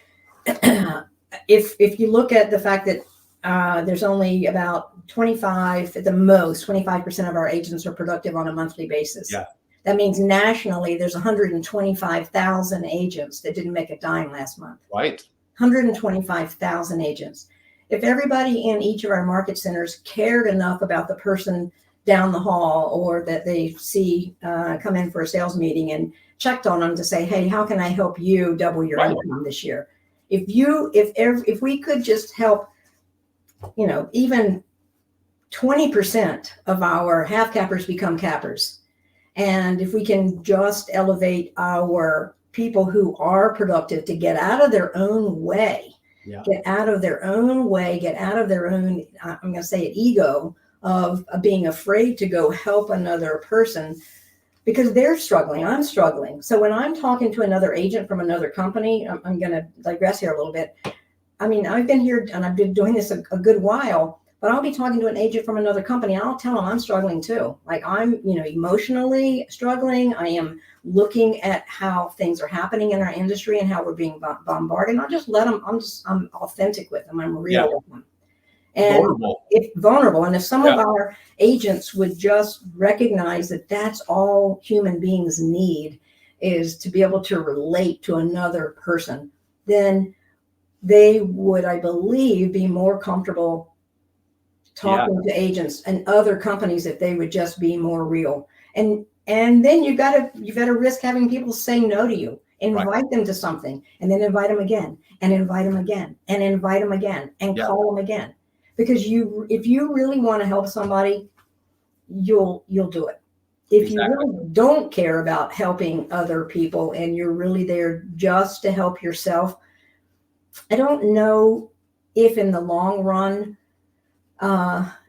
Speaker 2: if you look at the fact that there's only about 25, at the most, 25% of our agents are productive on a monthly basis. Yeah. That means nationally, there's 125,000 agents that didn't make a dime last month.
Speaker 1: Right.
Speaker 2: 125,000 agents. If everybody in each of our market centers cared enough about the person down the hall, or that they see come in for a sales meeting, and checked on them to say, hey, how can I help you double your income this year? If we could just help, even 20% of our half cappers become cappers. And if we can just elevate our people who are productive to get out of their own way, get out of their own, I'm going to say it, ego, of being afraid to go help another person because they're struggling. I'm struggling. So when I'm talking to another agent from another company, I'm going to digress here a little bit. I mean, I've been here and I've been doing this a good while, but I'll be talking to an agent from another company and I'll tell them I'm struggling too. Like I'm, emotionally struggling. I am looking at how things are happening in our industry and how we're being bombarded. And I'll just let them, I'm authentic with them. I'm real with them. And vulnerable. And if some of our agents would just recognize that that's all human beings need, is to be able to relate to another person, then they would, I believe, be more comfortable talking to agents and other companies if they would just be more real. And then you've got to risk having people say no to you. Invite them to something, and then invite them again, and invite them again, and invite them again, and call them again. Because if you really want to help somebody, you'll do it. If you really don't care about helping other people and you're really there just to help yourself, I don't know if in the long run,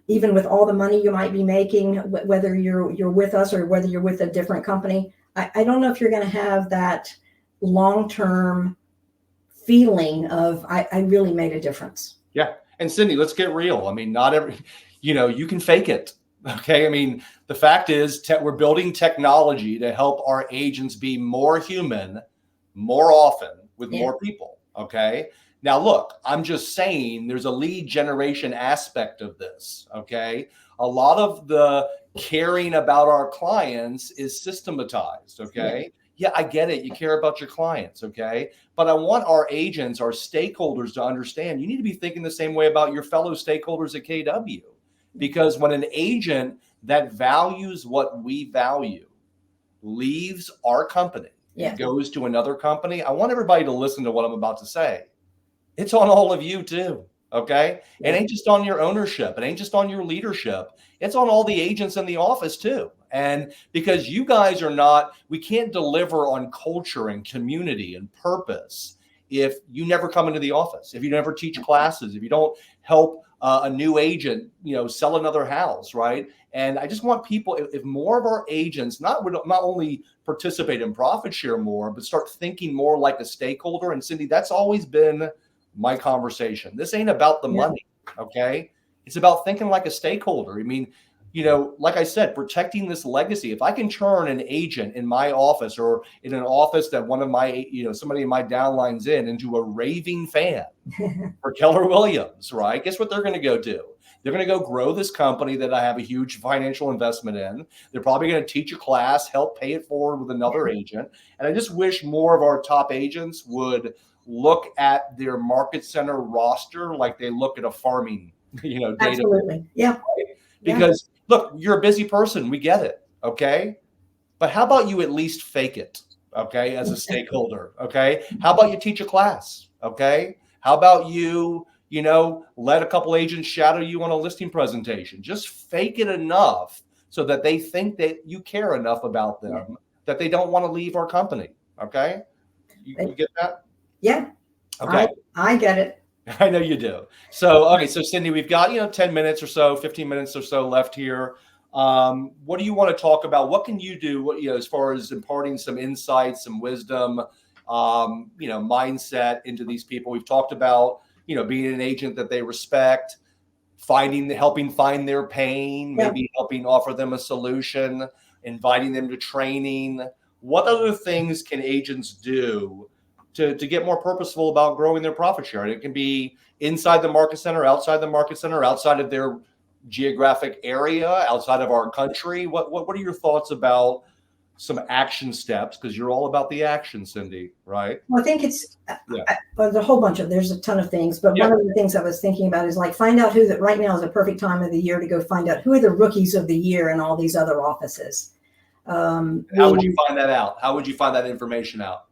Speaker 2: even with all the money you might be making, whether you're with us or whether you're with a different company, I don't know if you're going to have that long-term feeling of I really made a difference.
Speaker 1: Yeah. And Cindy, let's get real. I mean, not every, you can fake it. Okay. I mean, the fact is we're building technology to help our agents be more human, more often with more people. Okay. Now, look, I'm just saying there's a lead generation aspect of this. Okay. A lot of the caring about our clients is systematized. Okay. Yeah, I get it. You care about your clients. Okay. But I want our agents, our stakeholders to understand you need to be thinking the same way about your fellow stakeholders at KW. Because when an agent that values what we value leaves our company and goes to another company, I want everybody to listen to what I'm about to say. It's on all of you too. Okay. It ain't just on your ownership. It ain't just on your leadership. It's on all the agents in the office too. And because you guys we can't deliver on culture and community and purpose if you never come into the office, if you never teach classes, if you don't help a new agent, sell another house, right? And I just want people, if more of our agents not only participate in profit share more, but start thinking more like a stakeholder. And Cindy, that's always been my conversation. This ain't about the money, okay? It's about thinking like a stakeholder. I mean, like I said, protecting this legacy. If I can turn an agent in my office or in an office that one of my, somebody in my downline's into a raving fan for Keller Williams, right? Guess what they're going to go do? They're going to go grow this company that I have a huge financial investment in. They're probably going to teach a class, help pay it forward with another agent. And I just wish more of our top agents would look at their market center roster like they look at a farming, data.
Speaker 2: Absolutely. Yeah.
Speaker 1: Right? Because look, you're a busy person. We get it. Okay. But how about you at least fake it? Okay. As a stakeholder. Okay. How about you teach a class? Okay. How about you, let a couple agents shadow you on a listing presentation? Just fake it enough so that they think that you care enough about them that they don't want to leave our company. Okay. You get that?
Speaker 2: Yeah.
Speaker 1: Okay.
Speaker 2: I get it.
Speaker 1: I know you do. So, okay. So Cindy, we've got, 10 minutes or so, 15 minutes or so left here. What do you want to talk about? What can you do, as far as imparting some insights, some wisdom, mindset into these people? We've talked about, being an agent that they respect, helping find their pain, maybe helping offer them a solution, inviting them to training. What other things can agents do to get more purposeful about growing their profit share? And it can be inside the market center, outside the market center, outside of their geographic area, outside of our country. What are your thoughts about some action steps? Because you're all about the action, Cindy, right?
Speaker 2: Well, I think it's there's a ton of things, but one of the things I was thinking about is find out who that right now is a perfect time of the year to go find out who are the rookies of the year in all these other offices. How
Speaker 1: would you find that out? How would you find that information out?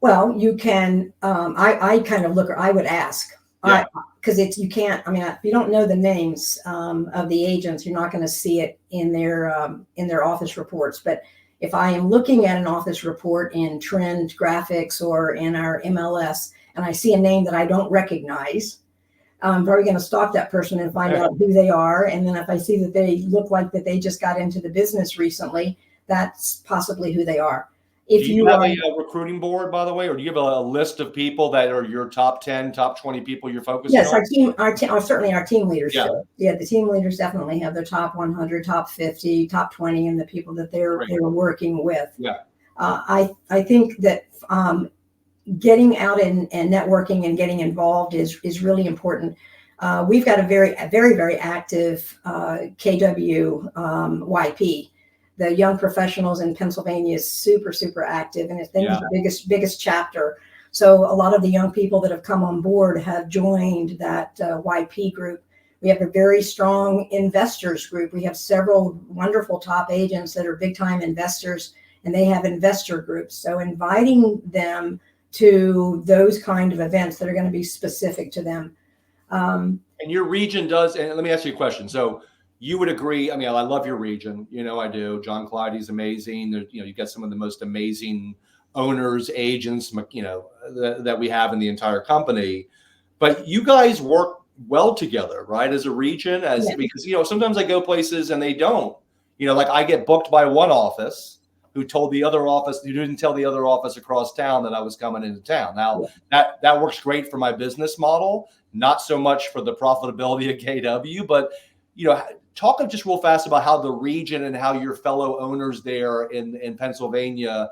Speaker 2: Well, you can, I kind of look, or I would ask, because you can't, if you don't know the names of the agents, you're not going to see it in their office reports. But if I am looking at an office report in Trend Graphics or in our MLS, and I see a name that I don't recognize, I'm probably going to stalk that person and find out who they are. And then if I see that they look like that they just got into the business recently, that's possibly who they are. If
Speaker 1: do you have a recruiting board, by the way, or do you have a list of people that are your top 10, top 20 people you're focused on?
Speaker 2: Yes, certainly our team leaders do. Yeah, the team leaders definitely have their top 100, top 50, top 20, and the people that they're working with.
Speaker 1: Yeah.
Speaker 2: I think that getting out and networking and getting involved is really important. We've got a very, very active KW YP. The young professionals in Pennsylvania is super, super active, and it's the biggest chapter. So a lot of the young people that have come on board have joined that YP group. We have a very strong investors group. We have several wonderful top agents that are big time investors, and they have investor groups. So inviting them to those kind of events that are going to be specific to them.
Speaker 1: And your region does, and let me ask you a question. So you would agree. I love your region. I do. John Clyde's amazing. There's, you get some of the most amazing owners, agents, that we have in the entire company. But you guys work well together, right? As a region, because sometimes I go places and they don't. Like I get booked by one office who didn't tell the other office across town that I was coming into town. Now that works great for my business model, not so much for the profitability of KW, but talk just real fast about how the region and how your fellow owners there in Pennsylvania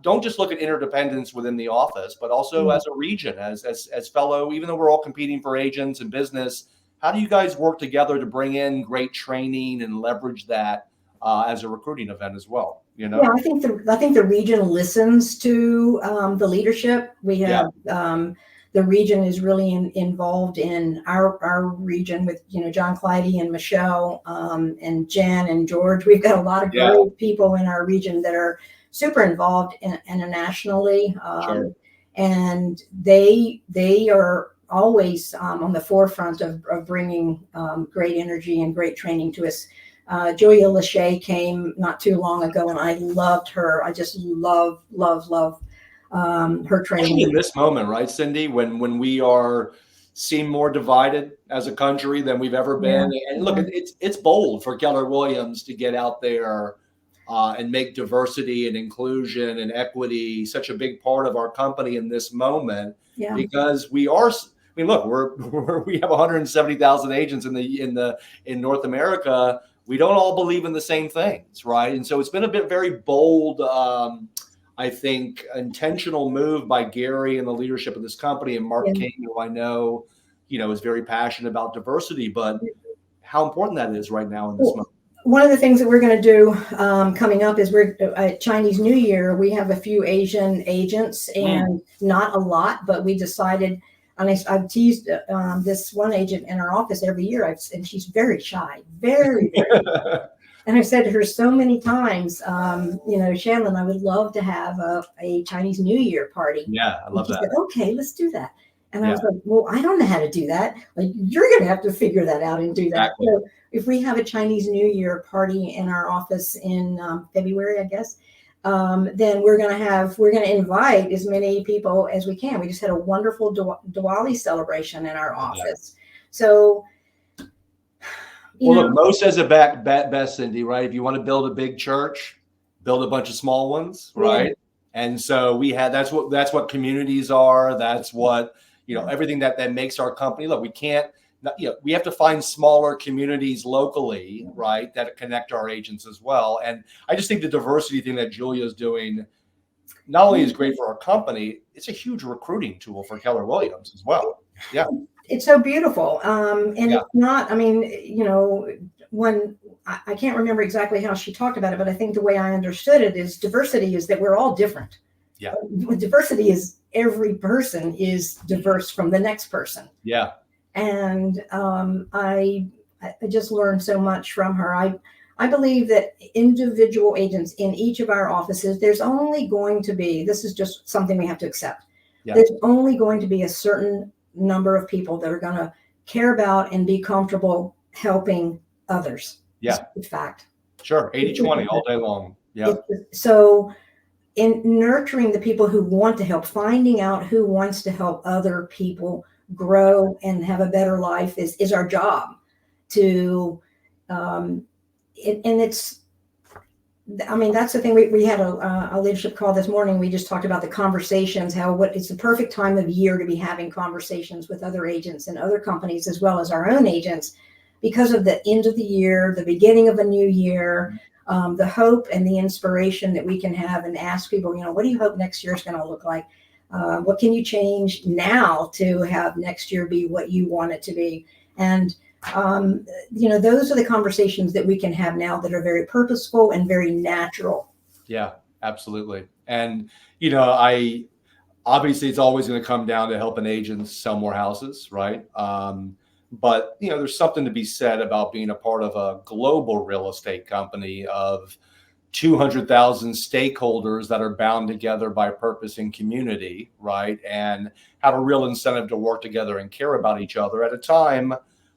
Speaker 1: don't just look at interdependence within the office, but also as a region, as fellow, even though we're all competing for agents and business, how do you guys work together to bring in great training and leverage that as a recruiting event as well? You know?
Speaker 2: Yeah, I think the region listens to the leadership. We have the region is really involved in our region with, you know, John Clyde and Michelle and Jen and George. We've got a lot of great people in our region that are super involved internationally, and they are always on the forefront of bringing great energy and great training to us. Julia Lachey came not too long ago, and I loved her. I just love her training.
Speaker 1: In this moment, right, Cindy, when we are seem more divided as a country than we've ever been. And look, it's bold for Keller Williams to get out there and make diversity and inclusion and equity such a big part of our company in this moment, because we are. I mean, look, we have 170,000 agents in North America. We don't all believe in the same things, right? And so it's been a very bold, I think, intentional move by Gary and the leadership of this company, and Mark King, who I know, you know, is very passionate about diversity, but how important that is right now in this moment.
Speaker 2: One of the things that we're going to do coming up is we're at Chinese New Year. We have a few Asian agents, and not a lot, but we decided. And I've teased this one agent in our office every year, and she's very shy, very. And I've said to her so many times, you know, Shannon, I would love to have a Chinese New Year party.
Speaker 1: Yeah, I love that.
Speaker 2: Said, okay, let's do that. And I was like, well, I don't know how to do that. Like, you're going to have to figure that out and do that. So if we have a Chinese New Year party in our office in February, I guess, then we're going to invite as many people as we can. We just had a wonderful Diwali celebration in our office. So,
Speaker 1: look, Mo says it best, Cindy, right? If you want to build a big church, build a bunch of small ones, right? And so that's what communities are. That's what, you know, everything that makes our company. Look, we can't, you know, we have to find smaller communities locally, right, that connect our agents as well. And I just think the diversity thing that Julia's doing not only is great for our company, it's a huge recruiting tool for Keller Williams as well. Yeah.
Speaker 2: It's so beautiful. And it's not, I mean, you know, when I can't remember exactly how she talked about it, but I think the way I understood it is diversity is that we're all different.
Speaker 1: Yeah.
Speaker 2: Diversity is every person is diverse from the next person.
Speaker 1: Yeah.
Speaker 2: And I just learned so much from her. I believe that individual agents in each of our offices, there's only going to be, this is just something we have to accept. Yeah. There's only going to be a certain number of people that are going to care about and be comfortable helping others.
Speaker 1: Yeah.
Speaker 2: In fact.
Speaker 1: Sure. 80-20 all day long. Yeah.
Speaker 2: So in nurturing the people who want to help, finding out who wants to help other people grow and have a better life is our job to, and it's, I mean, that's the thing. We had a leadership call this morning. We just talked about the conversations, it's the perfect time of year to be having conversations with other agents and other companies, as well as our own agents, because of the end of the year, the beginning of a new year, the hope and the inspiration that we can have, and ask people, you know, what do you hope next year is going to look like? What can you change now to have next year be what you want it to be? And, you know, those are the conversations that we can have now that are very purposeful and very natural.
Speaker 1: Yeah, absolutely. And, you know, obviously it's always going to come down to helping agents sell more houses, right? But, you know, there's something to be said about being a part of a global real estate company of 200,000 stakeholders that are bound together by purpose and community, right? And have a real incentive to work together and care about each other at a time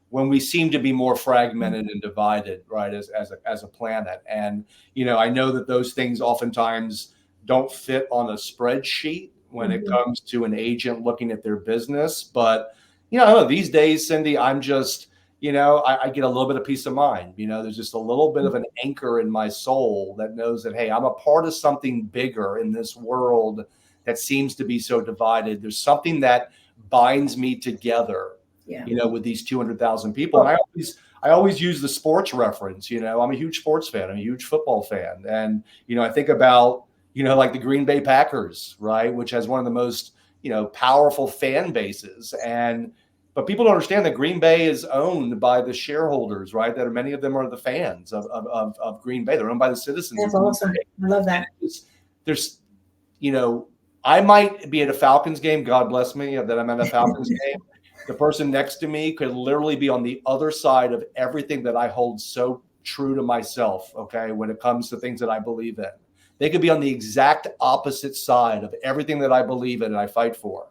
Speaker 1: when we seem to be more fragmented and divided, right, as a planet. And, you know, I know that those things oftentimes don't fit on a spreadsheet when it comes to an agent looking at their business. But, you know, I don't know, these days, Cindy, I'm just, you know, I get a little bit of peace of mind. You know, there's just a little bit of an anchor in my soul that knows that, hey, I'm a part of something bigger in this world that seems to be so divided. There's something that binds me together with these 200,000 people. And I always use the sports reference. I'm a huge sports fan. I'm a huge football fan. And, I think about, like the Green Bay Packers, right, which has one of the most, powerful fan bases. But people don't understand that Green Bay is owned by the shareholders, right? That many of them are the fans of Green Bay. They're owned by the citizens.
Speaker 2: That's awesome. I love that.
Speaker 1: There's, I might be at a Falcons game. God bless me that I'm at a Falcons game. The person next to me could literally be on the other side of everything that I hold so true to myself, okay, when it comes to things that I believe in. They could be on the exact opposite side of everything that I believe in and I fight for.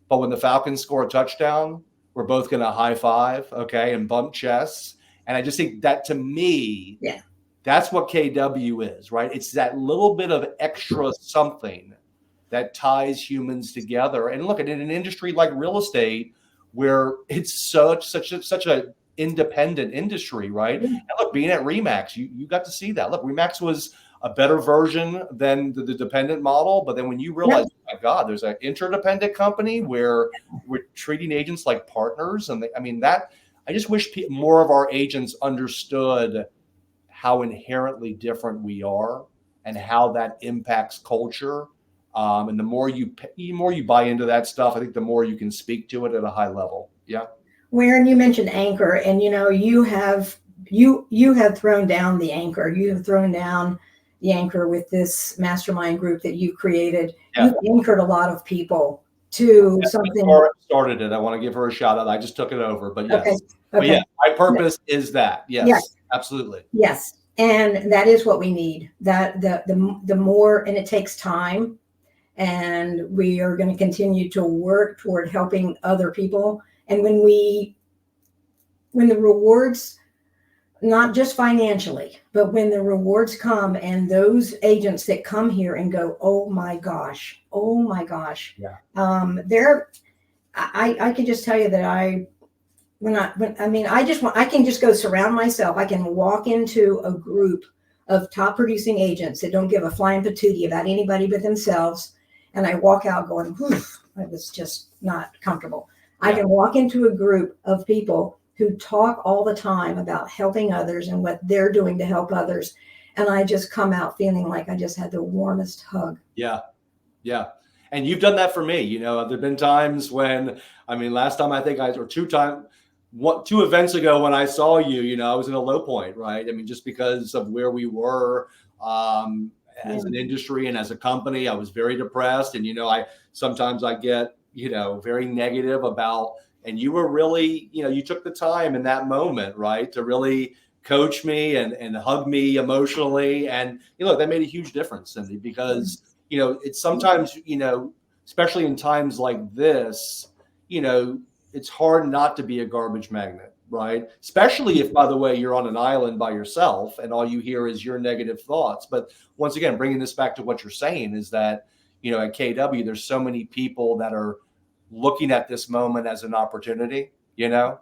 Speaker 1: But when the Falcons score a touchdown, we're both going to high five, okay, and bump chests. And I just think that, to me, that's what KW is, right? It's that little bit of extra something that ties humans together. And look, in an industry like real estate, where it's such a independent industry, right? And look, being at RE/MAX, you got to see that. Look, RE/MAX was a better version than the dependent model. But then when you realize, oh my God, there's an interdependent company where we're treating agents like partners. And I just wish more of our agents understood how inherently different we are and how that impacts culture. And the more you buy into that stuff, I think the more you can speak to it at a high level. Yeah.
Speaker 2: Wherein you mentioned anchor, and you have thrown down the anchor. You have thrown down the anchor with this mastermind group that you created. You've anchored a lot of people to something.
Speaker 1: Laura started it. I want to give her a shout out. I just took it over, but yes.
Speaker 2: Okay.
Speaker 1: But yeah, my purpose is that. Yes, absolutely.
Speaker 2: Yes, and that is what we need. That the more, and it takes time, and we are going to continue to work toward helping other people. And when the rewards, not just financially, but when the rewards come, and those agents that come here and go, oh my gosh, I can just tell you that I can just go surround myself. I can walk into a group of top producing agents that don't give a flying patootie about anybody but themselves, and I walk out going, I was just not comfortable. I can walk into a group of people who talk all the time about helping others and what they're doing to help others, and I just come out feeling like I just had the warmest hug.
Speaker 1: Yeah. And you've done that for me. There've been times when, last time I think two events ago when I saw you, I was in a low point, right? Just because of where we were as an industry and as a company, I was very depressed. And, sometimes I get, very negative about, and you were really, you took the time in that moment, right, to really coach me and hug me emotionally. And, that made a huge difference, Cindy, because, it's sometimes, especially in times like this, it's hard not to be a garbage magnet, right? Especially if, by the way, you're on an island by yourself and all you hear is your negative thoughts. But once again, bringing this back to what you're saying is that, at KW, there's so many people that are looking at this moment as an opportunity, that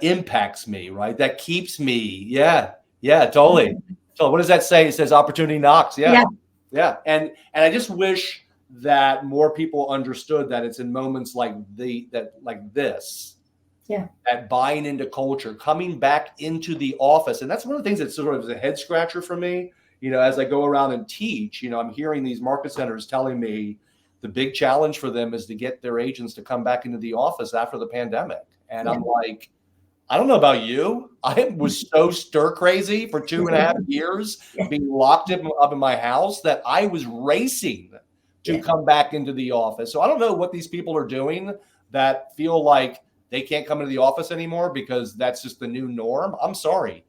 Speaker 1: impacts me, right? That keeps me. Yeah, totally. So what does that say? It says opportunity knocks. Yeah. And I just wish that more people understood that it's in moments like this, that buying into culture, coming back into the office. And that's one of the things that sort of is a head scratcher for me, as I go around and teach, I'm hearing these market centers telling me the big challenge for them is to get their agents to come back into the office after the pandemic. And I'm like, I don't know about you. I was so stir crazy for 2.5 years, being locked up in my house, that I was racing to come back into the office. So I don't know what these people are doing that feel like they can't come into the office anymore because that's just the new norm. I'm sorry.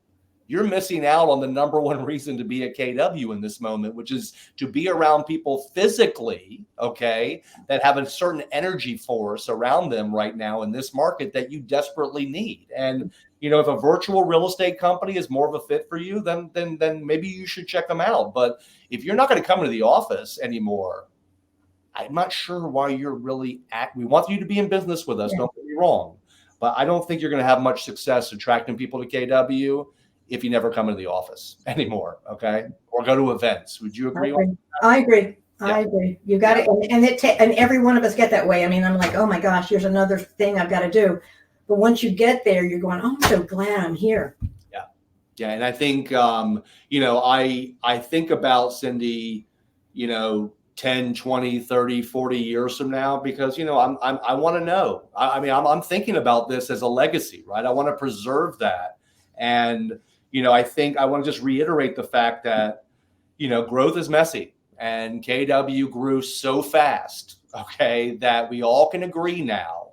Speaker 1: You're missing out on the number one reason to be a KW in this moment, which is to be around people physically, okay, that have a certain energy force around them right now in this market that you desperately need. And, if a virtual real estate company is more of a fit for you, then maybe you should check them out. But if you're not going to come into the office anymore, I'm not sure why you're really we want you to be in business with us. Don't get me wrong, but I don't think you're going to have much success attracting people to KW if you never come into the office anymore, okay? Or go to events. Would you agree on that?
Speaker 2: I agree. I agree. You got it. And every one of us get that way. I mean, I'm like, oh my gosh, here's another thing I've got to do. But once you get there, you're going, oh, I'm so glad I'm here.
Speaker 1: Yeah. Yeah. And I think, I think about Cindy, 10, 20, 30, 40 years from now, because, I want to know, I'm thinking about this as a legacy, right? I want to preserve that. And, I think I want to just reiterate the fact that, growth is messy, and KW grew so fast, okay, that we all can agree now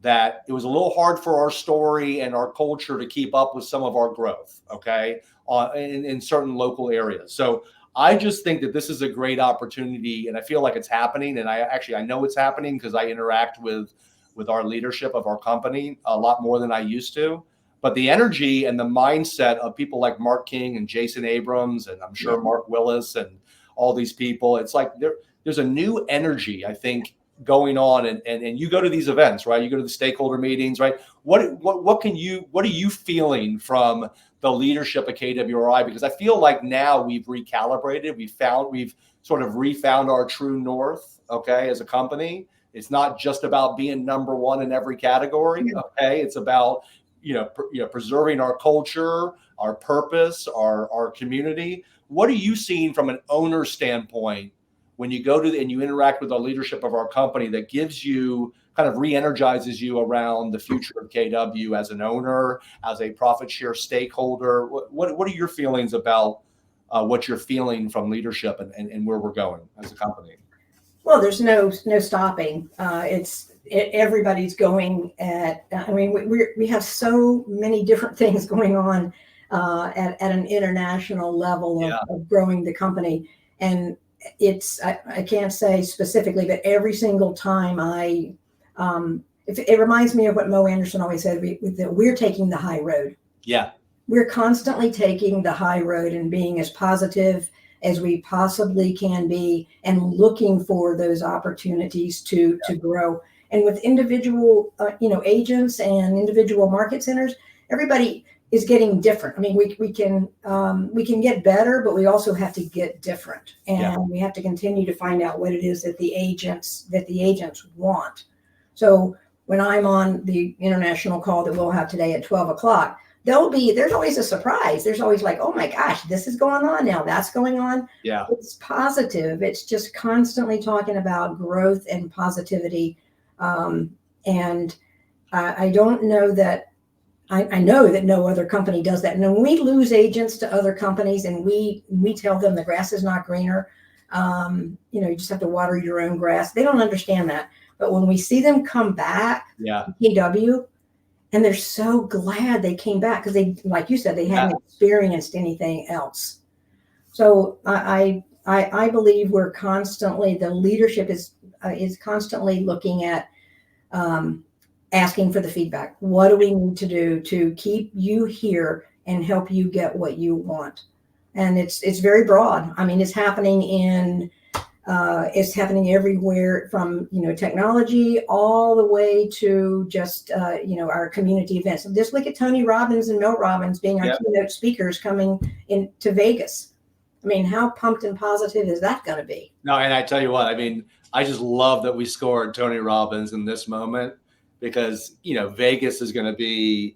Speaker 1: that it was a little hard for our story and our culture to keep up with some of our growth, okay, in certain local areas. So I just think that this is a great opportunity, and I feel like it's happening. And I know it's happening because I interact with our leadership of our company a lot more than I used to. But the energy and the mindset of people like Mark King and Jason Abrams, and I'm sure Mark Willis and all these people, it's like there's a new energy, I think, going on. And you go to these events, right? You go to the stakeholder meetings, right? What are you feeling from the leadership of KWRI? Because I feel like now we've recalibrated, we've sort of refound our true north, okay, as a company. It's not just about being number one in every category, okay? It's about preserving our culture, our purpose, our community. What are you seeing from an owner standpoint when you go to and you interact with the leadership of our company that gives you, kind of re-energizes you around the future of KW as an owner, as a profit share stakeholder? What are your feelings about what you're feeling from leadership and where we're going as a company?
Speaker 2: Well, there's no stopping. Everybody's going at. I mean, we have so many different things going on at an international level of growing the company, and I can't say specifically, but every single time it reminds me of what Mo Anderson always said, that we're taking the high road.
Speaker 1: Yeah.
Speaker 2: We're constantly taking the high road and being as positive as we possibly can be, and looking for those opportunities to grow. And with individual, agents and individual market centers, everybody is getting different. I mean, we can get better, but we also have to get different, and we have to continue to find out what it is that the agents want. So when I'm on the international call that we'll have today at 12 o'clock, there's always a surprise. There's always like, oh my gosh, this is going on now, that's going on. Yeah. It's positive. It's just constantly talking about growth and positivity. And I don't know that, I know that no other company does that. And when we lose agents to other companies and we tell them the grass is not greener, you just have to water your own grass. They don't understand that. But when we see them come back to KW, and they're so glad they came back because they, like you said, they hadn't experienced anything else. So I believe we're constantly, the leadership is constantly looking at asking for the feedback. What do we need to do to keep you here and help you get what you want? And it's very broad. I mean, it's happening everywhere from, technology all the way to just, our community events. So just look at Tony Robbins and Mel Robbins being our keynote speakers coming into Vegas. I mean, how pumped and positive is that going to be?
Speaker 1: No, and I tell you what, I mean, I just love that we scored Tony Robbins in this moment because, Vegas is going to be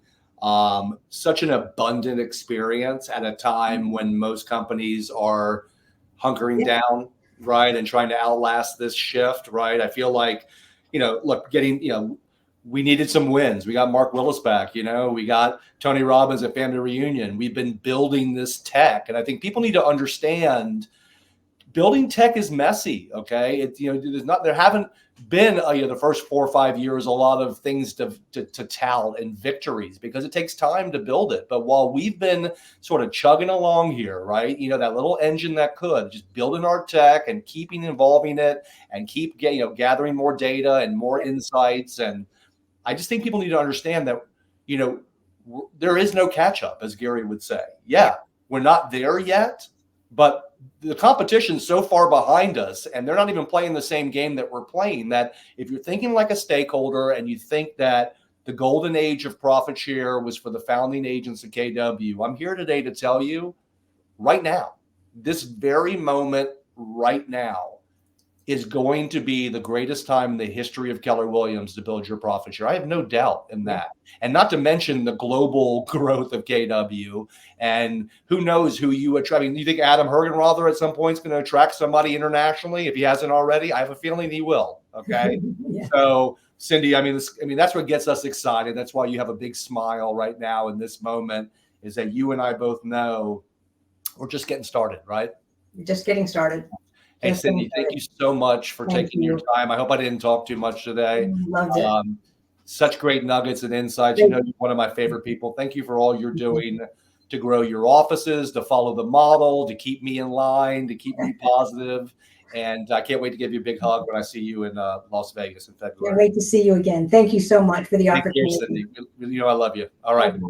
Speaker 1: such an abundant experience at a time when most companies are hunkering down, right, and trying to outlast this shift, right? I feel like, we needed some wins. We got Mark Willis back, we got Tony Robbins at Family Reunion. We've been building this tech, and I think people need to understand building tech is messy. Okay, there haven't been the first 4 or 5 years a lot of things to tout and victories because it takes time to build it. But while we've been sort of chugging along here, right, that little engine that could just building our tech and keeping evolving it and keep gathering more data and more insights. And I just think people need to understand that there is no catch up, as Gary would say. Yeah, we're not there yet, but the competition's so far behind us and they're not even playing the same game that we're playing, that if you're thinking like a stakeholder and you think that the golden age of profit share was for the founding agents of KW, I'm here today to tell you right now, this very moment right now, is going to be the greatest time in the history of Keller Williams to build your profit share. I have no doubt in that. And not to mention the global growth of KW. And who knows who you attract. I mean, you think Adam Hergenrother at some point is going to attract somebody internationally if he hasn't already? I have a feeling he will. Okay.
Speaker 2: Yeah.
Speaker 1: So, Cindy, I mean, that's what gets us excited. That's why you have a big smile right now in this moment, is that you and I both know we're just getting started, right?
Speaker 2: Just getting started.
Speaker 1: Hey, Cindy, thank you so much for taking your time. I hope I didn't talk too much today.
Speaker 2: Loved it.
Speaker 1: Such great nuggets and insights. You know, you're one of my favorite people. Thank you for all you're doing to grow your offices, to follow the model, to keep me in line, to keep me positive. And I can't wait to give you a big hug when I see you in Las Vegas in February.
Speaker 2: Can't wait to see you again. Thank you so much for the opportunity.
Speaker 1: Thank you, Cindy. You know I love you. All right.